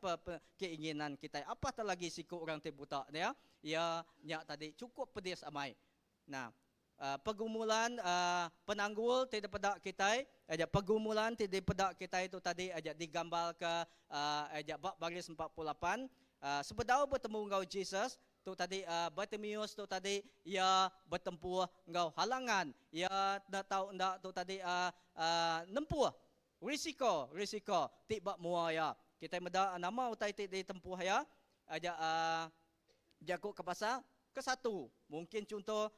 Speaker 4: keinginan kita apatah lagi siku orang ti buta ya ya nyak tadi cukup pedis amai nah pergumulan penanggul tidak pada kita aja pergumulan tidak pada kita itu tadi aja digambar ke aja bab baris 48 sebedau bertemu engkau Jesus tu tadi Bartimeus tu tadi ia bertempur engkau halangan ia nak tahu ndak tu tadi nempuh risiko tiba mua ya kita meda nama utai ti tempuh ya aja jago ke pasal ke satu mungkin contoh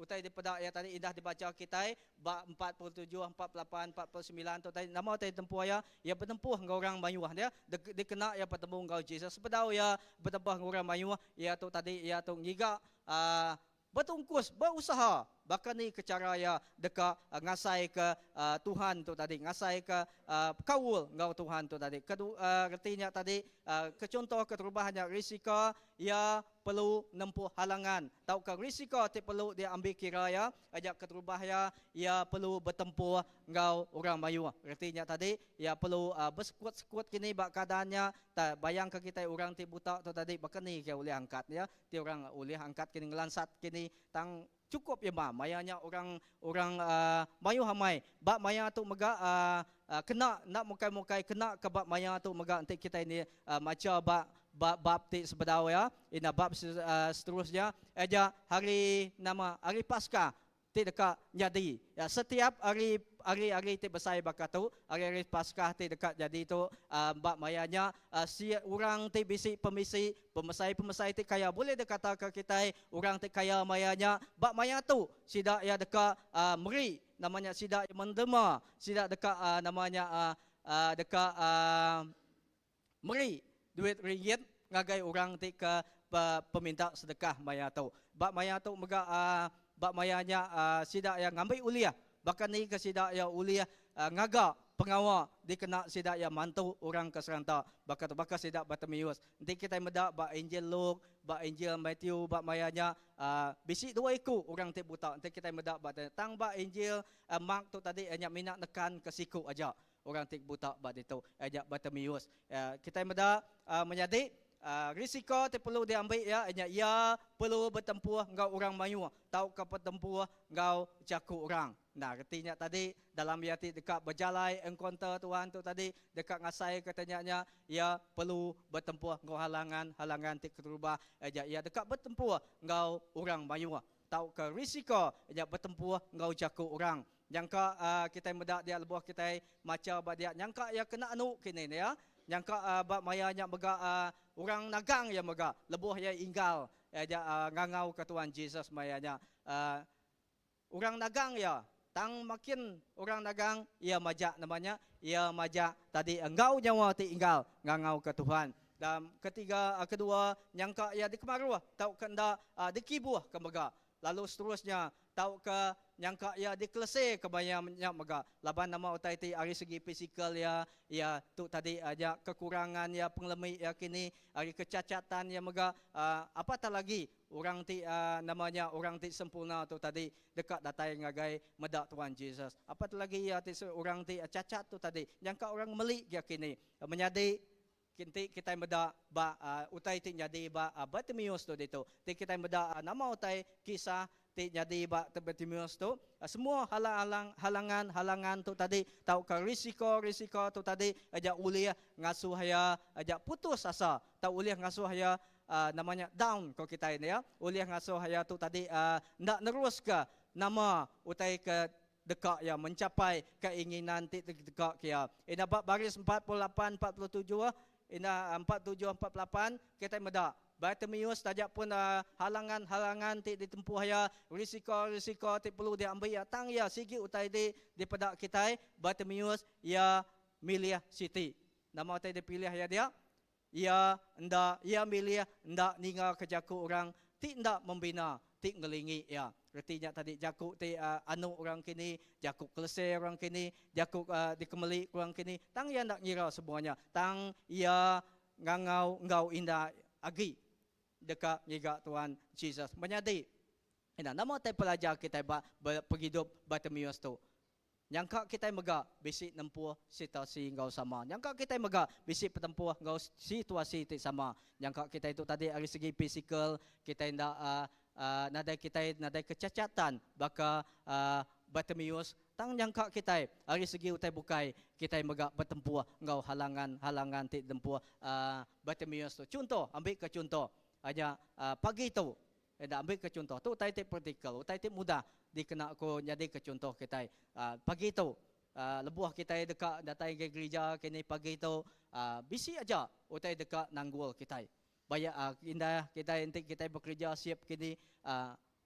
Speaker 4: utai daripada ya tadi indah dibaca kita bab 47 48 49 tu tadi nama tadi tempuh ya bertempuh dengan orang Mayuah dia dikena ya bertemu dengan Jesus sepedau ya bertempuh dengan orang Mayuah ya tu tadi ya tu ngiga bertungkus berusaha bahkan ni ke cara ya dekat ngasai ke Tuhan tu tadi ngasai ke kaul ngau Tuhan tu tadi kedua artinya tadi ke contoh keterubahannya risiko ya perlu nempuh halangan tahu ke risiko ti perlu dia ambil kira ya ajak keterubah ya perlu bertempur ngau orang Melayu artinya tadi ya perlu bersekuat-sekuat kini bak keadaannya bayangkan kita orang ti buta tu tadi bahkan ni ke boleh angkat ya ti orang boleh angkat kini ngelansat kini tang cukup ya mayanya orang mayu hamai bab maya tu mega kena nak mukai-mukai kena ke bab maya tu mega nanti kita ini macam bab ti sebedau ya ina bab seterusnya aja hari Paskah ti dekat jadi ya setiap hari ti besai bakatu hari Paskah ti dekat jadi tu bab mayanya si orang ti bisi pemesai ti kaya boleh dikata ke kita orang ti kaya mayanya bab maya tu sida ya dekat meri namanya sida mendema sida dekat namanya dekat meri duit ringgit ngagai orang ti ke peminta sedekah maya tu bab maya tu mega bab mayanya sida yang ngambil uliah bahkan ni ke sida ya uliah ngaga pengawa dikena sida ya mantu orang ke seranta bakal sida Bartimeus nanti kita meda bab Injil Luke bab Injil Matthew bab mayanya bisi dua iku orang ti buta nanti kita meda bab tang bab Injil Mark tu tadi hanya minat nekan ke siku aja orang ti buta bab itu ajak Bartimeus kita meda menjadi risiko ti perlu diambil ya ia perlu bertempur ngau orang Melayu tahu ke bertempur ngau jaku orang nah artinya tadi dalam yati dekat berjalai encounter Tuhan tu tadi dekat ngasai katanya ia perlu bertempur ngau halangan ti kerubah ia dekat bertempur ngau orang Melayu tahu ke risiko ia bertempur ngau jaku orang nyangka kita medak dia lebuh kita macam dia nyangka ia kena anu kini ya nyangka bab mayanya mega orang nagang ya mega lebuh ya inggal ya ngangau ke Tuhan Jesus mayanya orang nagang ya tang makin orang nagang ia majak namanya ia majak tadi engkau nyawa ti inggal ngangau ke Tuhan dan kedua nyangka ya dikemaruah tahu kenda dikibuh ke mega lalu seterusnya tahu ke nyangka ya dikelese kebayanya mega laban nama utai ti dari segi fizikal ya tu tadi aja kekurangan ya penglemi ya kini hari kecacatan ya mega apatah lagi orang ti namanya orang ti sempurna tu tadi dekat datai ngagai medak Tuhan Jesus apatah lagi ya ti orang ti cacat tu tadi nyangka orang meli ya kini menjadi kinti kita meda utai ti jadi Bartimeus tu itu ti kita meda nama utai kisah ti jadi Bartimeus tu semua halangan tu tadi tahu ke risiko tu tadi aja uliah ngasuh ya aja putus asa tahu uliah ngasuh ya namanya down ko kita ini ya uliah ngasuh ya tu tadi ndak nerus ke nama utai ke dekat ya mencapai keinginan ti dekat ya ina bab baris 48 47 ina 47 48 kita meda Bartimeus tajak pun halangan ti ditempuh ya risiko ti perlu diambil ya tang ya sigi utai di pada kita Bartimeus ya milih Siti nama utai dipilih ya dia ia milih ndak ninga ke jaku orang ti ndak membina ti ngelingi ya artinya tadi jaku ti anu orang kini jaku kelese orang kini jaku dikemeli orang kini tang ya ndak ngira semuanya tang ia ngau indah agi dekat ngiga Tuhan Jesus menjadi nama tai pelajar kita berhidup Bartimeus tu nyangka kita mega bisi nempuh situasi ngau sama nyangka kita mega bisi petempuh ngau situasi ti sama nyangka kita itu tadi dari segi fizikal kita indah nadai kita nadai kecacatan baka Bartimeus tang nyangka kita hari segi utai bukai kita megak bertempur ngau halangan ti tempur Bartimeus tu. Contoh ambil ke contoh aja pagi tu ambil ke contoh tu utai ti praktikal utai ti mudah dikena ko jadi ke contoh kita pagi tu lebuh kita dekat datang ke gereja kini pagi tu bisi aja utai dekat nanggul kita banyak indah kita intik kita bekerja siap kini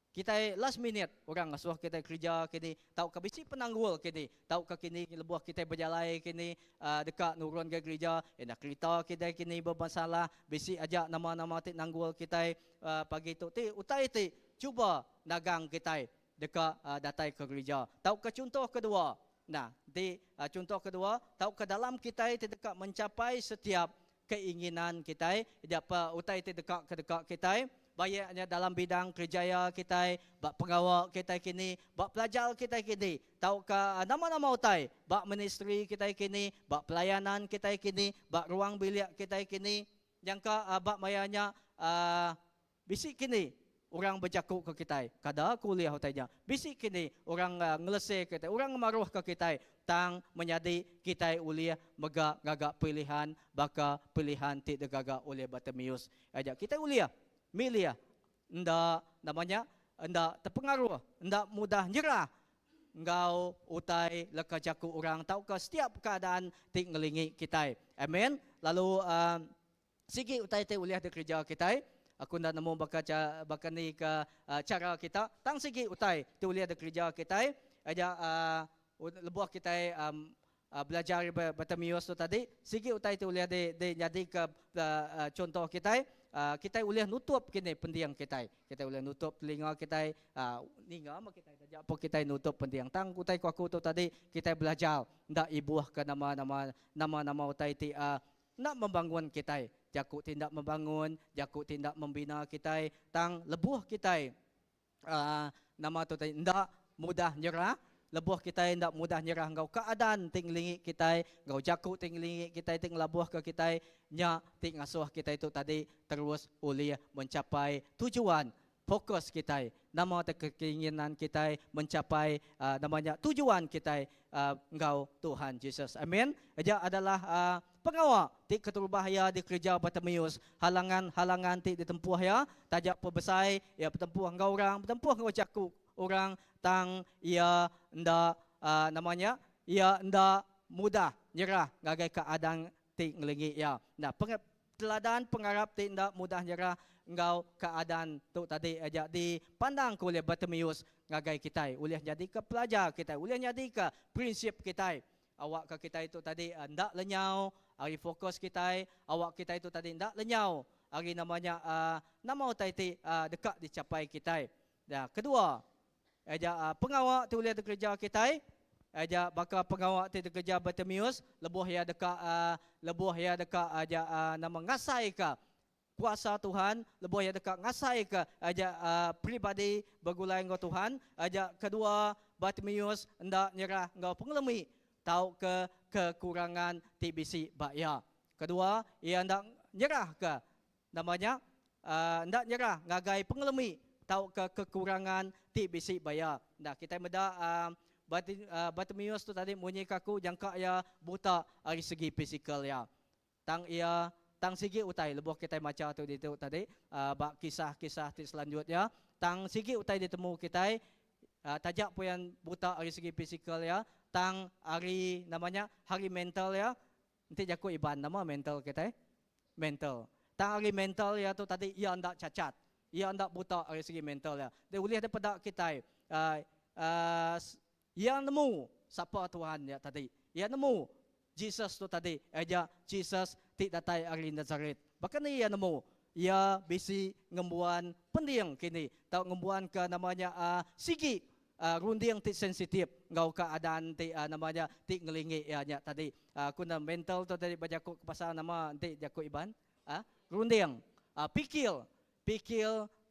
Speaker 4: kita last minute orang asuh kita kerja kini tahu ke bisi penanggul kini tahu ke kini lebuh kita berjalan kini dekat nurun ke gereja nak kereta kita kini bermasalah bisi aja nama-nama ti nanggul kita pagi tu ti utai ti cuba nagang kita dekat datai ke gereja. Tahu ke contoh kedua. Nah, di contoh kedua, tahu ke dalam kita ti dekat mencapai setiap keinginan kita, dapat utai ti dekat kita, bayaknya dalam bidang kerjaya kita, bak pengawal kita kini, bak pelajar kita kini, tahu ke nama-nama utai, bak ministry kita kini, bak pelayanan kita kini, bak ruang bilik kita kini, yang ke bak mayanya bisik kini orang berjakuk ke kita, kada kuliah utainya. Bisik kini orang ngelese kita, orang maruh ke kita, tang menjadi kita uliah mega gagak pilihan, baka pilihan tidak gagak oleh Bartimeus. Aja kita uliah, milia, ndak namanya, ndak terpengaruh, ndak mudah nyerah. Engkau utai leka jakuk orang, tahu ke setiap keadaan tik ngelingi kita. Amen. Lalu sigi utai te uliah di kerja kita. Aku nak nemu baka ni ke cara kita tang segi utai tu lihat kerja kita aja lebuh kita belajar Bartimeus tu tadi segi utai tu lihat de jadi ke contoh kita kita boleh nutup kini pendiang kita boleh nutup telinga kita ninga mak kita tajak apa kita nutup pendiang tang utai aku tu tadi kita belajar ndak ibuh ke nama utai ti nak membangun kita jakuk tindak membangun, jakuk tindak membina kita, tang lebuh kita. Nama tu tadi ndak mudah nyerah, lebuh kita ndak mudah nyerah. Engkau keadaan tinglingi kita, engkau jakuk tinglingi kita, ting lebuh ke kita, nya ting asuh kita itu tadi terus boleh mencapai tujuan. Fokus kita, nama keinginan kita mencapai namanya tujuan kita engkau Tuhan Yesus. Amin. Aja adalah pengawal ti keterbahaya di kerja Bartimeus, halangan ti ditempuh ya, tajak perbesai ya bertempuh engkau orang, bertempuh engkau jakuk orang tang ia ndak namanya ia ndak mudah nyerah ngagai keadaan ti ngelingi ya. Nah, teladan pengarap ti ndak mudah nyerah engkau keadaan tu tadi aja dipandang oleh Bartimeus ngagai kita boleh jadi ke pelajar kita boleh jadi ke prinsip kita awak ke kita itu tadi ndak lenyau hari fokus kita awak kita itu tadi ndak lenyau hari namanya nama tadi dekat dicapai kita. Nah, kedua aja pengawal tu boleh kerja kita aja bakal pengawal tu kerja Bartimeus lebuh ya dekat aja nama ngasai ke kuasa Tuhan, lebih yang dekat ngasai ke aja pribadi bergulai dengan Tuhan. Aja kedua Bartimeus hendak nyerah engkau pengelemi tahu ke kekurangan TBC bakya. Kedua ia hendak nyerah ke namanya hendak nyerah ngagai pengelemi tahu ke kekurangan TBC bakya. Nah, kita meda Bartimeus tu tadi bunyi kaku jangka ya buta dari segi fisikal ya. Tang sigi utai lebuh kita maca tu di tadi bak kisah-kisah ti selanjutnya tang sigi utai ditemu kita tajak pun yang buta dari segi fisikal ya tang hari namanya hari mental ya nanti jaku iban nama mental kita mental tang hari mental ya tu tadi ia ndak cacat ia ndak buta dari segi mental ya dia boleh daripada kita yang nemu siapa Tuhan ya tadi ia nemu Jesus tu tadi aja Jesus ti datai ari Nazaret. Bahkan ia nemu ia bisi ngembuan pendiang kini tau ngembuan ke namanya sigi rundiang ti sensitif ngau keadaan ti namanya ti ngelingi ya nya tadi kuna mental tu tadi baca ku pasal nama ti jaku iban rundiang pikil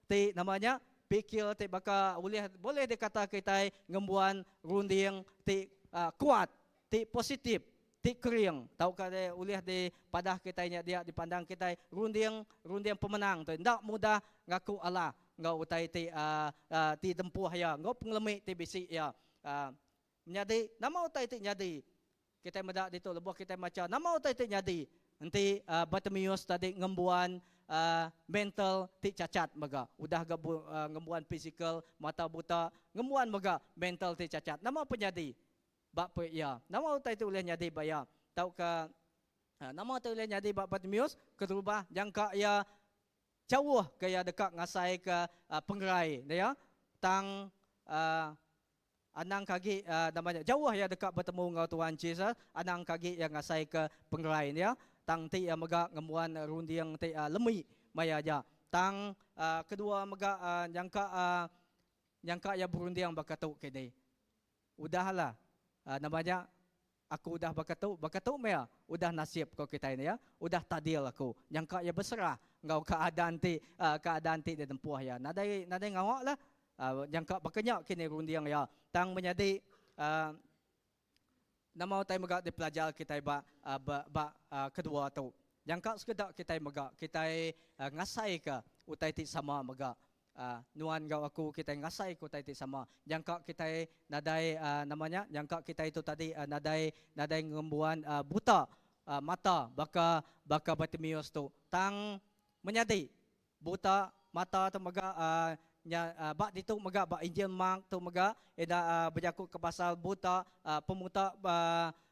Speaker 4: ti namanya pikil ti baka boleh dikata kita ngembuan rundiang ti kuat ti positif ti kering tahu kada uliah di padah kita dia dipandang kita rundiang pemenang tu ndak mudah ngaku Allah ngau utai ti tempuh ya ngau penglemi ti bisi ya menjadi nama utai ti nyadi kita meda dito lebuh kita maca nama utai ti nyadi nanti Bartimeus tadi ngembuan mental ti cacat maga udah ngembuan physical mata buta ngembuan maga mental ti cacat nama penyadi bak pe ya nama utai ti uleh nyadi baya tau ka nama utai uleh nyadi bak Bartimeus kerubah jangka ya jauh kaya dekat ngasai ke penggerai ya tang anang kaki namanya jauh ya dekat bertemu dengan Tuhan Yesus anang kaki yang ngasai ke penggerai ya tang ti mega ngemuan rundiang ti lemi maya aja tang kedua mega nyangka ya berundiang bakatu kini udahlah namanya aku udah bakatu maya udah nasib kau kita ini ya udah tadil aku nyangka ya berserah ngau keadaan ti di tempuh ya nadai ngawak lah nyangka bakanya kini rundiang ya tang menjadi nama utai megak dipelajar kita kedua tu nyangka sekedar kita megak kita ngasai ke utai ti sama megak nuan gau aku kita ngasai ku utai ti sama nyangka kita nadai namanya nyangka kita itu tadi nadai ngembuan buta mata baka Bartimeus tu tang menyadi buta mata tu mega bak ditu mega bak Injil Mark tu mega eda berjakut ke pasal buta pemuta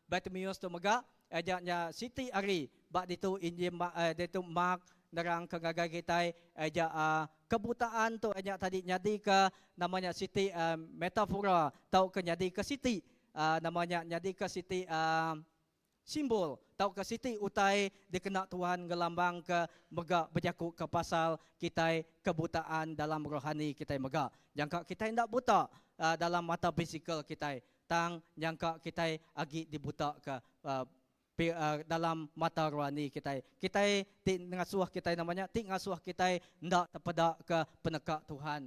Speaker 4: Bartimeus tu mega ajaknya Siti Ari bak ditu Injil ditu Mark nerang ke gagai kita kebutaan tu ajak tadi nyadi ke namanya Siti metafora tau ke nyadi ke Siti namanya nyadi ke Siti simbol tau ke Siti utai dikena Tuhan gelambang ke mega berjakut ke pasal kita kebutaan dalam rohani kita mega jangka kita hendak buta dalam mata fisikal kita tang jangka kita agi dibuta ke dalam mata rohani kita ti ngasuh kita namanya ti ngasuh kita hendak terpedak ke penekak Tuhan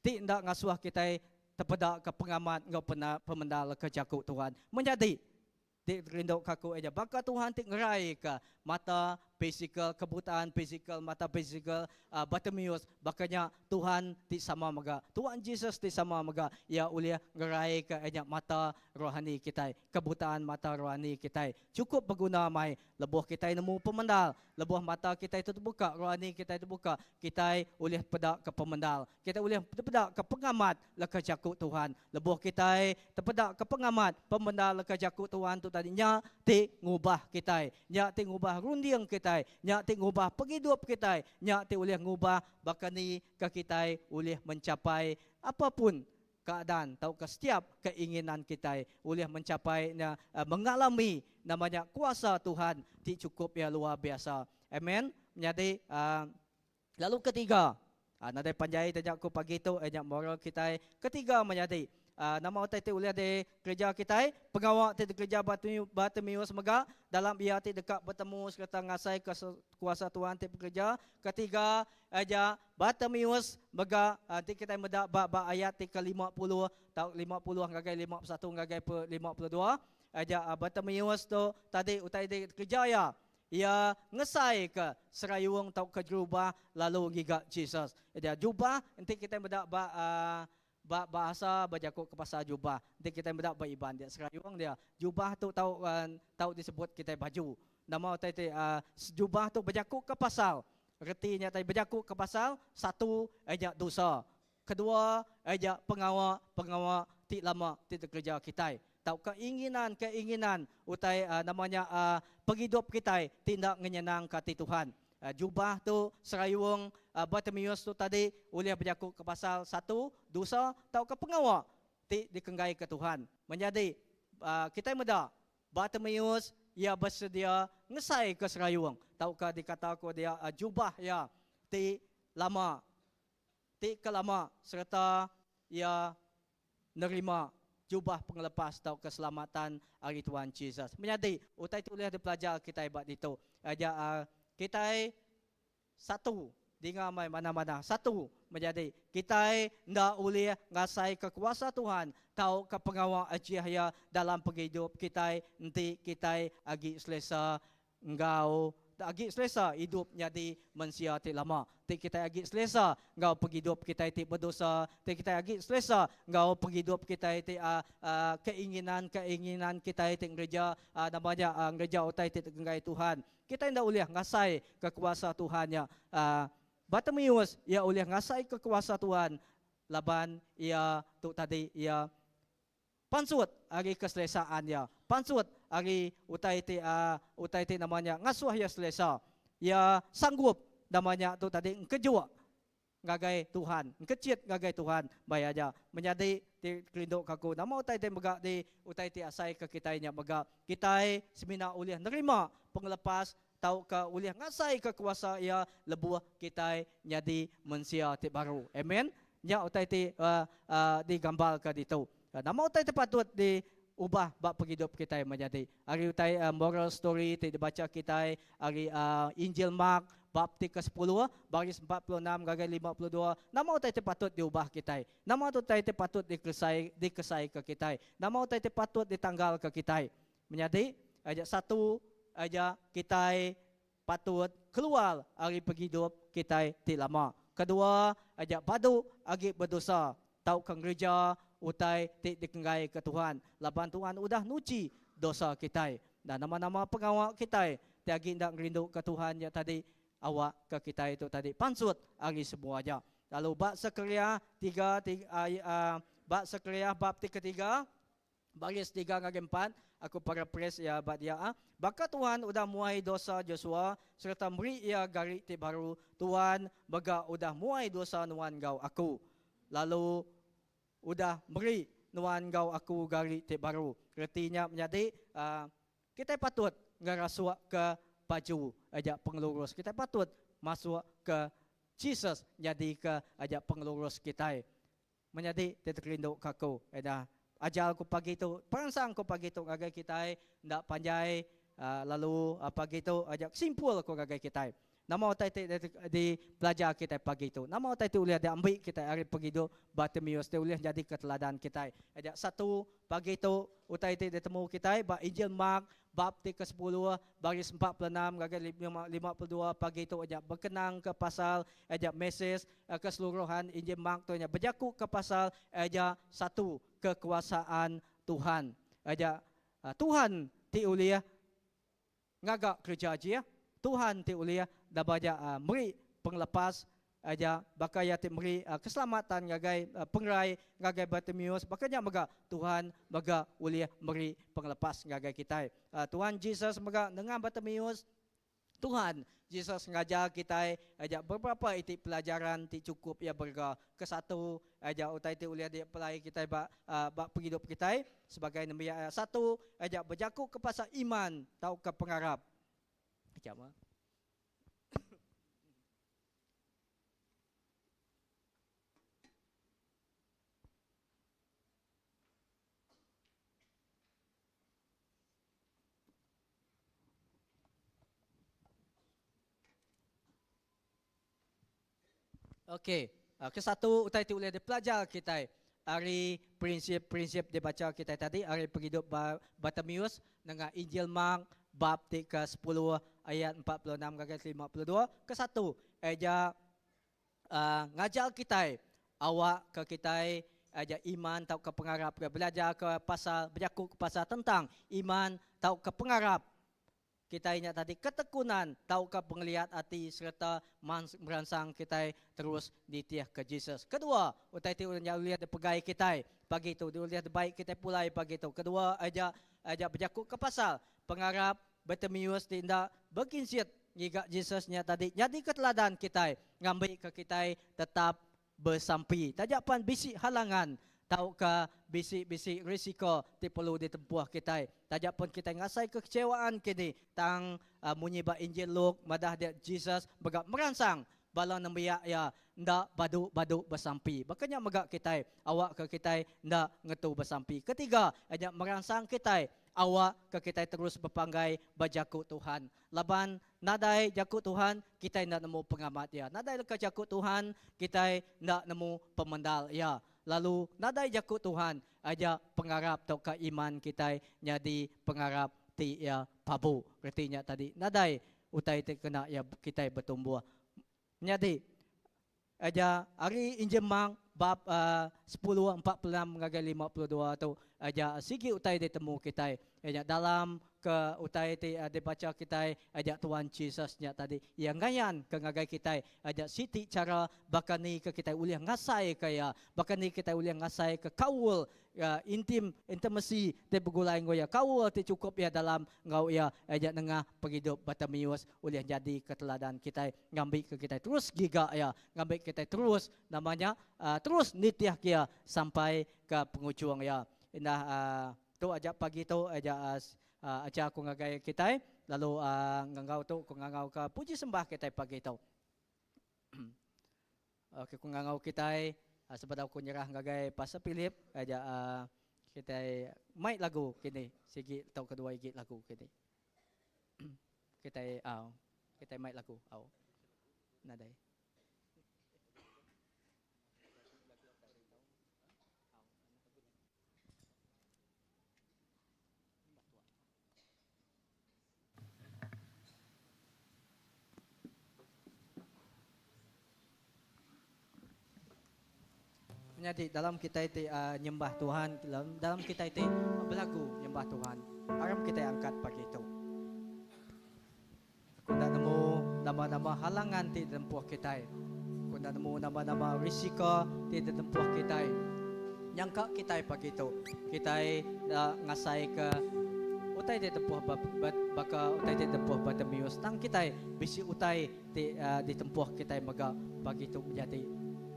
Speaker 4: ti hendak ngasuh kita terpedak ke pengamat ngau pemendal ke jakut Tuhan menjadi ti rindok kaku aja baka Tuhan ti ngerai ke mata fisikal kebutaan fisikal mata fisikal Bartimeus bakanya Tuhan ti sama mega Tuhan Yesus ti sama mega ya ulia ngerai ke aja mata rohani kita kebutaan mata rohani kita cukup berguna mai lebuh kita nemu pemendal lebuh mata kita itu terbuka rohani kita itu buka kita ulia pedak ke pemendal kita ulia pedak ke pengamat leka jakut Tuhan lebuh kita terpedak ke pengamat pemendal leka jakut Tuhan tu tadinya ti ngubah kita nya ti ngubah rundiang kita nya ti ngubah penghidup kita nya ti ulih ngubah bakani ke kita ulih mencapai apapun keadaan atau ke setiap keinginan kita ulih mencapai mengalami namanya kuasa Tuhan ti cukup ya luar biasa amen menjadi lalu ketiga nadai panjai tajak ku pagi tu ajak moral kita ketiga menjadi nama utai ti uliah de kerja kita pengawak ti kerja Bartimeus mega dalam ia ti dekat bertemu serta ngasai kuasa Tuhan ti bekerja ketiga aja Bartimeus mega ti kita medak bab ayat ti ke-50 tahun 50 ngagai 51 ngagai 52 aja Bartimeus tu tadi utai de kerja ya ia ngesai ke serayung tau ke jubah lalu giga Jesus dia jubah nanti kita medak bahasa berjakut ke pasal jubah. Nanti kita mendak beriban dia serayung dia. Jubah tu tahu disebut kita baju. Nama tadi jubah tu berjakut ke pasal. Retinya tadi berjakut ke pasal satu ajak dosa. Kedua ajak pengawak ti lama ti kerja kita. Tahu keinginan utai namanya penghidup kita tindak menyenang hati Tuhan. Jubah tu serayung Bartimeus tu tadi uliah berjakut ke pasal satu dosa tau ke pengawak ti dikenggai ke Tuhan menjadi kita muda Bartimeus ia bersedia ngesai ke serayung tau ke dikata ko dia jubah ya ti lama ti kelama serta ia nerima jubah pengelepas tau keselamatan hari Tuhan Yesus menjadi utai tu uliah dipelajar kita ibat itu aja kita satu dengan mana-mana satu menjadi kita ndak boleh ngasai kekuasa Tuhan tahu ke pengawal ajiah dalam penghidup kita nanti kita agi selesa engkau agi selesa hidup jadi manusia ti lama. Ti kita agi selesa ngau penghidup kita ti berdosa. Ti kita agi selesa ngau penghidup kita ti keinginan kita ti gereja namanya gereja utai ti tenggai Tuhan. Kita indah uliah ngasai kekuasa Tuhannya. Bartimeus ia uliah ngasai kekuasa Tuhan. Laban ia tu tadi ia pansut ari keselesaannya. Pansut ari utai ti namanya ngasuh ya selesa. Ya sanggup namanya tu tadi ngkejua ngagai Tuhan, ngkecit ngagai Tuhan bayaja menjadi ti kelinduk kaku. Nama utai ti mega di utai ti asai ke kitanya mega. Kitai semina uliah nerima penglepas tau ke uliah ngasai kekuasa ia lebuh kitai jadi manusia ti baru. Amen. Nya utai ti digambar ke ditu. Nama utai ti patut diubah bak penghidup kita menjadi. Hari utai moral story ti dibaca kita hari Injil Mark bab ti ke-10 baris 46 gagai 52. Nama utai ti patut diubah kita. Nama utai ti patut dikesai ke kita. Nama utai ti patut ditanggal ke kita. Menjadi aja satu aja kita patut keluar hari penghidup kita ti lama. Kedua, ajak padu agi berdosa. Tau ke gereja, utai ti dikenggai ke Tuhan. Laban Tuhan udah nuci dosa kita. Dan nama-nama pengawal kita, ti agi ndak ngerindu ke Tuhan ya tadi awak ke kita itu tadi. Pansut agi semua aja. Lalu bab Sakaria bab Sakaria bab ketiga, baris 3 ngagi 4, aku paraphrase ya bab dia. Baka Tuhan udah muai dosa Joshua serta beri ia gari ti baru. Tuhan baga udah muai dosa nuan gau aku. Lalu udah beri nuan gau aku gari ti baru. Artinya menjadi kita patut ngerasuk ke baju ajak pengelurus. Kita patut masuk ke Jesus jadi ke ajak pengelurus kita. Menjadi titik rindu kaku. Ajar ko pagi itu, perangsang ko pagi itu agak kita ndak panjai lalu pagi itu ajak simpul ko agak kita. Nama utai di pelajar kita pagi itu. Nama utai itu uliah diambil kita hari pagi itu Bartimeus itu uliah jadi keteladan kita. Ajak satu pagi itu utai itu ditemu kita ba Injil Mark bab ke-10 baris 46 gagal 52 pagi itu ajak berkenang ke pasal ajak message keseluruhan Injil Mark tu ajak berjaku ke pasal ajak satu kekuasaan Tuhan. Ajak Tuhan ti uliah ngagak kerja aja. Tuhan ti uliah dah baca meri penglepas aja bakaya ti meri keselamatan ngagai pengrai ngagai Bartimeus bakanya maga Tuhan maga uliah meri penglepas ngagai kita. Tuhan Jesus maga dengan Bartimeus Tuhan Jesus ngajar kita aja beberapa iti pelajaran ti cukup ya berga ke satu aja utai ti uliah dia pelai kita bak penghidup kita sebagai nombor satu aja berjaku ke pasal iman tau ke pengarap macam mana. Okey, ke satu utai ti uliah dipelajar kita hari prinsip-prinsip dibaca kita tadi hari penghidup Bartimeus dengan Injil Mark bab ke-10 ayat 46 ke 52 ke satu aja ngajar kita awak ke kita aja iman tau ke pengarap ke belajar ke pasal berjaku ke pasal tentang iman tau ke pengarap. Kita ingat tadi ketekunan, tahu ke penglihat hati serta merangsang kita terus ditiah ke Jesus. Kedua, utai ti uliah dipegai kita pagi itu, uliah baik kita pulai pagi itu. Kedua, aja berjaku ke pasal pengarap Bartimeus tindak berkinsit ngigak Jesusnya tadi. Jadi keteladan kita ngambil ke kita tetap bersampi. Tajapan bisik halangan. Tahu ke bisik-bisik risiko ti perlu ditempuh kita. Tajak pun kita ngasai kekecewaan kini tang munyi ba Injil Luke madah dia Jesus begak merangsang bala nembiak ya ndak badu bersampi. Makanya megak kita awak ke kita ndak ngetu bersampi. Ketiga, ajak merangsang kita awak ke kita terus berpanggai bajaku Tuhan. Laban nadai jaku Tuhan kita ndak nemu pengamat ya. Nadai ke jaku Tuhan kita ndak nemu pemendal ya. Lalu nadai jaku Tuhan aja pengarap tau ke iman kita jadi pengarap ti ya pabu. Artinya tadi nadai utai te kena ya kita bertumbuh. Jadi aja hari injemang bab 10:46 ngagai 52 tu aja sigi utai ditemu kita aja dalam ke utai ti dibaca kita aja Tuhan Yesus nya tadi yang ngayan ke ngagai kita aja siti cara bakani ke kita uliah ngasai kaya bakani kita uliah ngasai ke kaul intimasi te begulai ngoya kaul ti cukup ya dalam ngau ya aja nengah penghidup Bartimeus uliah jadi keteladan kita ngambil ke kita terus giga ya ngambil kita terus namanya terus nitiah kia sampai ke penghujung ya indah tu aja pagi tu aja aja aku ngagai kita lalu ngangau tu aku ngangau ke puji sembah kita pagi tu. Oke aku ngangau kita sebab aku nyerah ngagai Pastor Philip aja kita main lagu kini sigi tau kedua igi lagu kini. Kita main lagu nadai. Jadi dalam kita itu nyembah Tuhan, dalam kita itu berlagu nyembah Tuhan. Haram kita angkat pagi itu. Aku nak nemu nama-nama halangan di tempuh kita. Aku nak nemu nama-nama risiko di tempuh kita. Yang kita pagi itu, kita ngasai ke utai di tempuh baka utai di tempuh Bartimeus. Tang kita bisi utai di tempuh kita maga pagi itu menjadi.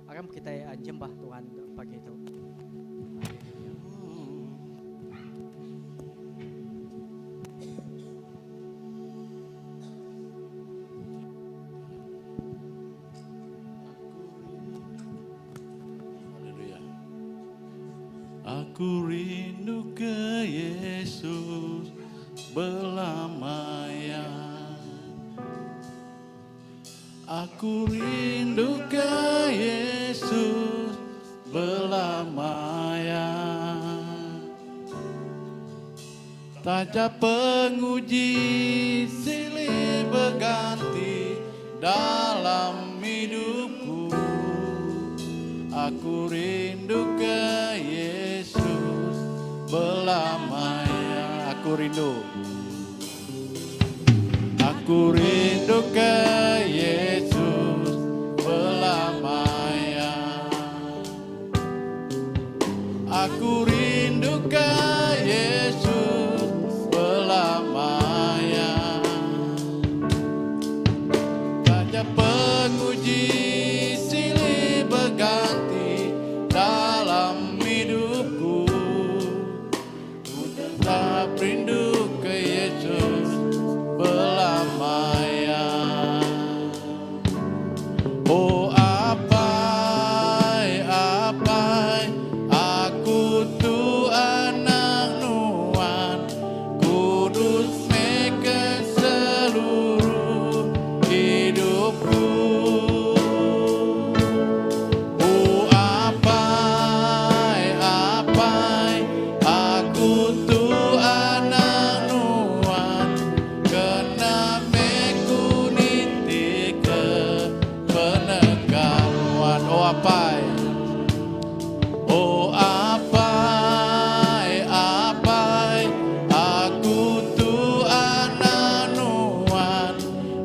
Speaker 4: Aram kita jembah Tuhan pagi itu.
Speaker 2: Haleluya. Aku rindu ke Yesus belamanya. Aku rindu ke Yesus belamanya. Taja penguji silih berganti dalam hidupku. Aku rindu ke Yesus belamanya. Aku rindu. Aku rindu ke Yesus belamanya. Aku rindu ke Yesus belamanya. Saja penguji silih berganti dalam hidupku. Ku tetap rindu ke Yesus belamanya. Oh apai aku tu anak Nuhan, kudus meke seluruh hidupku. Oh apai aku tu anak Nuhan, kena meku niti ke penegawan. Oh apai aku tu anak Nuhan,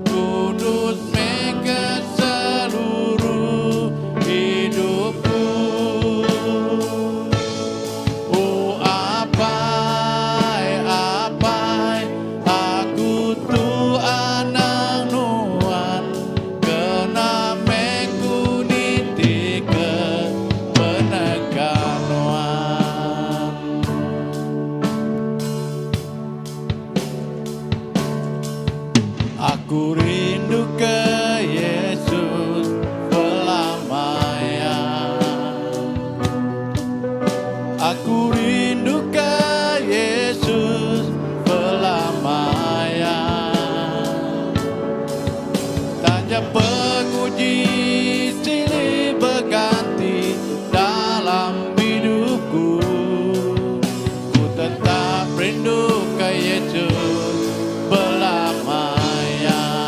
Speaker 2: kudus meke seluruh hidupku. Oh apai aku tu anak Nuhan, kena meku niti ke penegawan. Aku rindu ke Yesus belamanya. Aku rindu ke Yesus belamanya. Tanya penguji silih berganti dalam hidupku. Ku tetap rindu ke Yesus belamanya.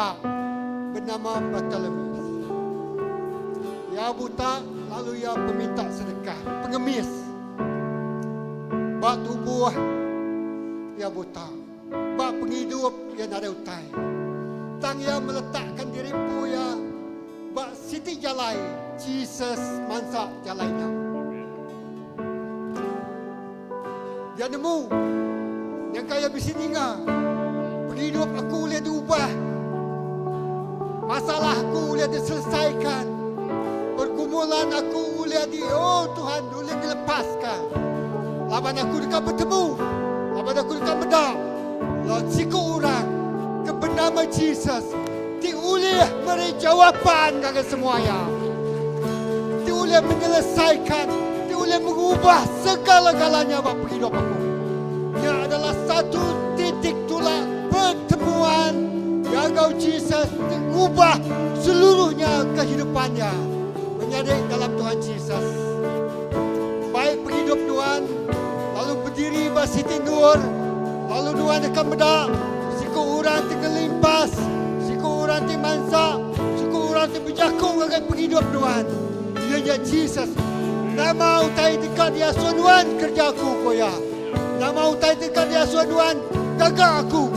Speaker 3: buta bernama Bartimeus. Ia buta lalu ia peminta sedekah, pengemis. Bak tubuh ia buta, bak penghidup ia nada utai. Tang ia meletakkan dirimu ia bak siti jalai, Jesus mansa jalainya. Dia nemu yang kaya bisininya, penghidup aku boleh diubah, masalahku boleh diselesaikan, pergumulan aku boleh oh Tuhan boleh dilepaskan. Laban aku dekat bertemu, laban aku dekat bedak, lawan siku orang ke bernama Jesus, ti boleh beri jawapan kepada semuanya, ti boleh menyelesaikan, ti boleh mengubah segala-galanya bagi hidup aku. Ia adalah satu titik tolak pertemuan yang kau Jesus mengubah seluruhnya kehidupannya menjadi dalam Tuhan Jesus. Baik berhidup Tuhan, lalu berdiri bersiti nur, lalu Tuhan akan bedak, siku orang terkelimpas, siku orang termansa, siku orang terberjakung akan berhidup Tuhan. Dia Jesus. Nama utai dekat dia Tuhan kerjaku koya. Nama utai dekat dia Tuhan gagal aku.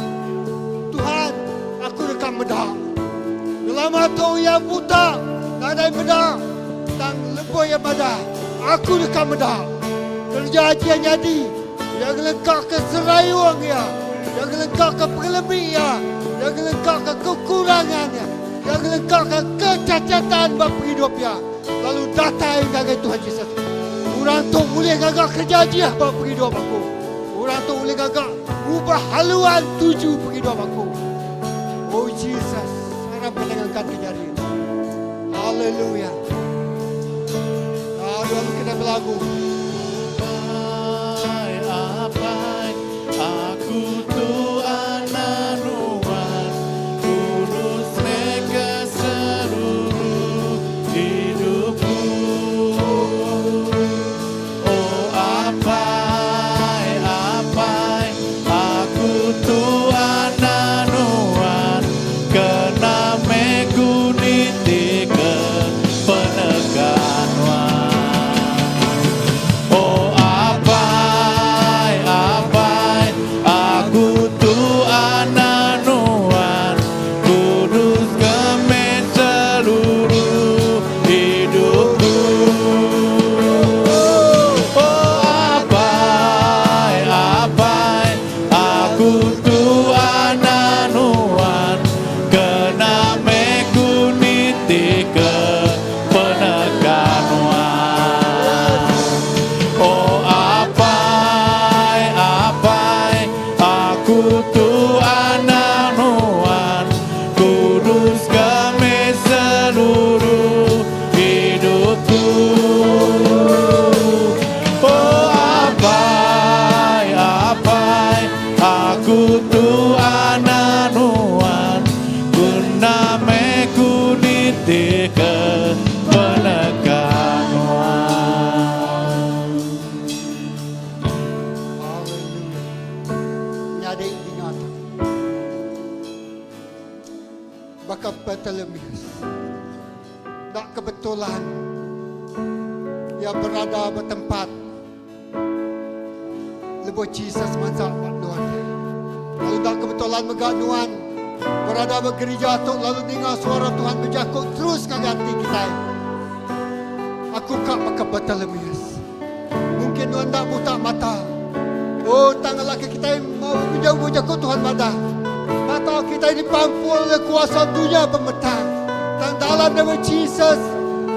Speaker 3: Tuhan, aku dekat bedak. Lama tu yang buta, nadai bedak, dan lebih yang badak. Aku dekat bedak. Kerja yang jadi, yang lengkap keserayuan ya, yang lengkap kelebihan ya, yang lengkap kekurangannya, yang lengkap kecacatan bagi hidup ya. Lalu datang dengan Tuhan Yesus. Orang tu boleh gagak kerja dia bagi hidup aku. Orang tu boleh gagak ubah haluan tuju bagi hidup aku. Oh Jesus, harap mendengarkan kejadian. Haleluya. Lalu kita berlagu.
Speaker 2: Aku Tuhan anuan, urus mereka seluruh hidupku. Oh apai, aku Tuhan anuan, kena meguniti ke peneganuan. Oh apai, aku Tuhan anuan, kudus kemen seluruh hidupku. Oh apai, aku Tuhan anuan, kena meguniti ke peneganuan. Oh apai, aku Tuhan anuan, kudus kami seluruh hidupku. Oh apai, aku Tuhan anuan, guna mekuniti ke peneganuan.
Speaker 3: Haleluya. Nyadi ingat. Bakal Bartimeus. Tak kebetulan ia berada bertempat lebih Jesus mansa Tuhan. Lalu tak kebetulan meganuan berada bergereja tu lalu dengar suara Tuhan berjakut terus ke hati kita. Aku kak bakal Bartimeus. Mungkin Tuhan tak buta mata. Oh, tangan laki kita mau berjakut Tuhan mata. Mata kita ini pampul oleh kuasa dunia pemetang. Dan dalam nama Jesus,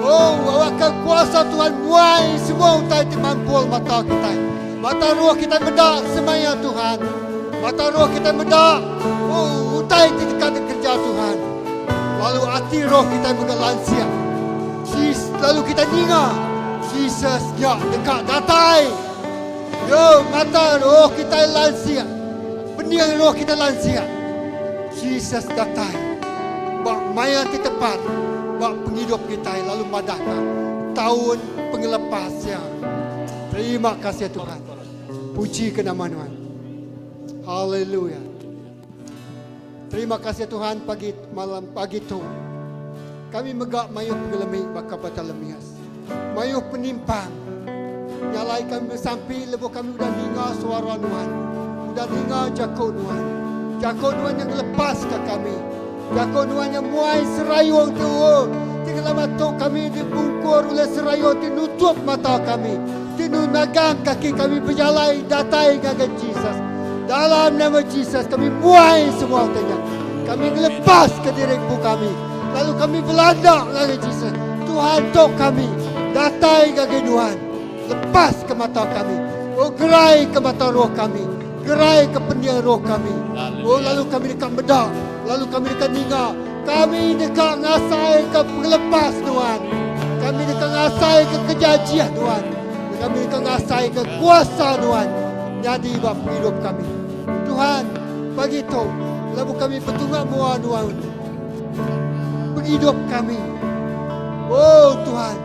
Speaker 3: oh, akan kuasa Tuhan muai semua utai itu mampul mata kita. Mata roh kita bedak semaya Tuhan. Mata roh kita bedak. Oh, utai itu dekat kerja Tuhan. Lalu hati roh kita bergelansia. Lalu kita dengar Jesus ya dekat datai. Yo, mata roh kita lansia. Benih roh kita lansia. Jesus datang. Bak maya di tempat. Bak penghidup kita lalu madahkan tahun pengelepasnya. Terima kasih Tuhan. Puji ke nama Tuhan. Haleluya. Terima kasih Tuhan malam pagi tu. Kami megak mayuh pengelemik bakal batal lemias. Mayuh penimpang. Nyalai kami bersampi lebuh kami sudah dengar suara Tuhan. Sudah dengar jakut Tuhan. Jakut Tuhan yang lepas ke kami. Jakut Tuhan yang muai serayung tu. Tinggal mata kami dibungkur oleh serayung tu, nutup mata kami. Tinu nagang kaki kami berjalan datai dengan Jesus. Dalam nama Jesus kami muai semua tanya. Kami lepas ke diriku kami. Lalu kami berlandak dengan Jesus. Tuhan tok kami. Datai dengan Tuhan. Lepas ke mata kami. Oh, gerai ke mata roh kami. Gerai ke pendiam roh kami. Oh, lalu kami dekat bedak. Lalu kami dekat ninga. Kami dekat ngasai ke pelepas Tuhan. Kami dekat ngasai ke kejajian Tuhan. Kami dekat ngasai ke kuasa Tuhan. Jadi bapa hidup kami. Tuhan, bagi tu. Lalu kami bertunggak mua Tuhan. Hidup kami. Oh Tuhan.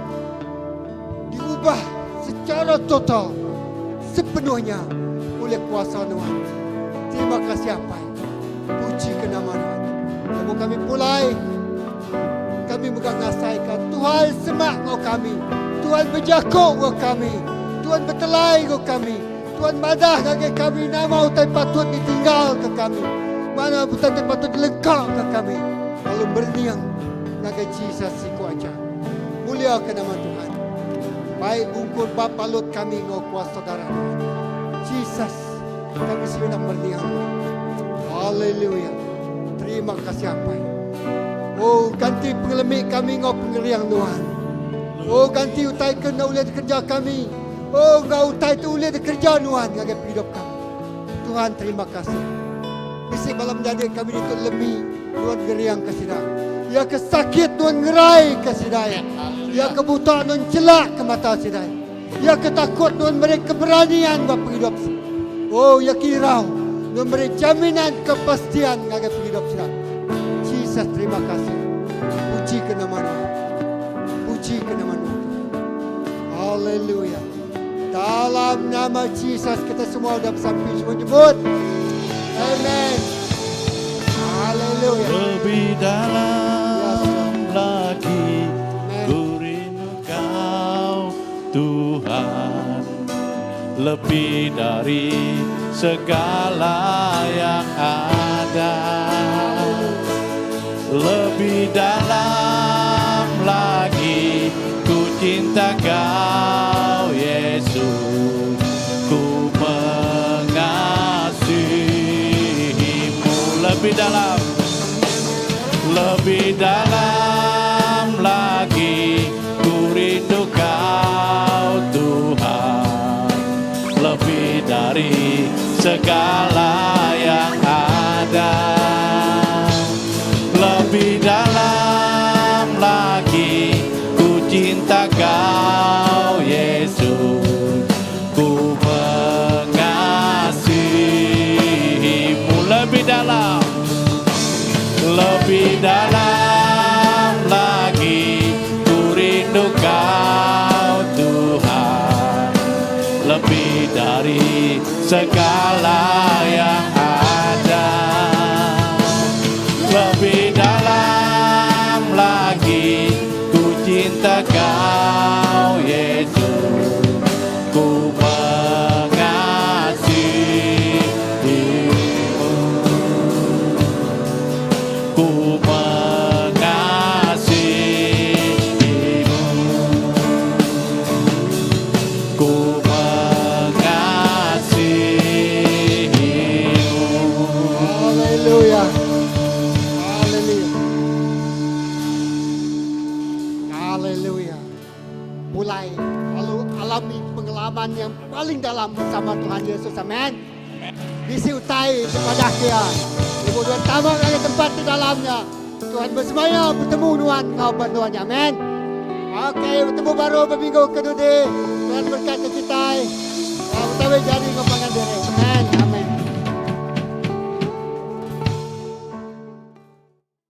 Speaker 3: Diubah secara total, sepenuhnya oleh kuasa Tuhan. Terima kasih apa? Puji ke nama Tuhan. Lalu kami mulai, kami mengasaikan Tuhan semak kau kami. Tuhan berjakuk kau kami. Tuhan bertelai kau kami. Tuhan madah kaki kami. Nama utai patut ditinggal ke kami. Mana utai patut dilengkap ke kami. Lalu berniang naga Jesus siku aja. Mulia ke nama Tuhan. Baik bungkur bapa lut kami ngau kuasa saudara Tuhan. Jesus, kami sudah berniang. Haleluya. Terima kasih apa. Oh, ganti pengelemik kami ngau pengeriang Tuhan. Oh, ganti utai kena uliah kerja kami. Oh, ngau utai tu uliah kerja Tuhan ngagai hidup kami. Tuhan terima kasih. Bisik malam jadi kami itu lebih Tuhan geriang kasih dah. Ya kesakit Tuhan ngerai ke sidai. Ya kebutaan Tuhan celak ke mata sidai. Ya ketakut Tuhan beri keberanian buat penghidup. Oh ya kirau Tuhan beri jaminan kepastian ngagai penghidup sidai. Jesus terima kasih. Puji ke nama Tuhan. Puji ke nama Tuhan. Haleluya. Dalam nama Jesus kita semua sudah bersampai semua jemput. Amen. Haleluya.
Speaker 2: Lebih dalam lagi ku rindu Kau Tuhan, lebih dari segala yang ada, lebih dalam lagi ku cinta Kau Yesus, ku mengasihimu. Lebih dalam lagi ku rindu Kau Tuhan, lebih dari segala yang ada, lebih dalam lagi ku cinta Kau Yesus, ku mengasihimu. Lebih dalam lagi ku rindu Kau Tuhan, lebih dari segala yang ada, lebih dalam lagi ku cinta Kau Yesus, ku ku mengasihimu, ku mengasihimu.
Speaker 3: Haleluya. Haleluya. Haleluya. Mulai lalu alami pengalaman yang paling dalam bersama Tuhan Yesus. Amin. Bisi utai kepada dia. Ibu Tuhan tamak dari tempat di dalamnya. Tuhan bersemayam bertemu Tuhan kau bantuannya. Amin. Oke, bertemu baru berminggu kedua. Tuhan berkati kita. Kita jadi kepangan diri.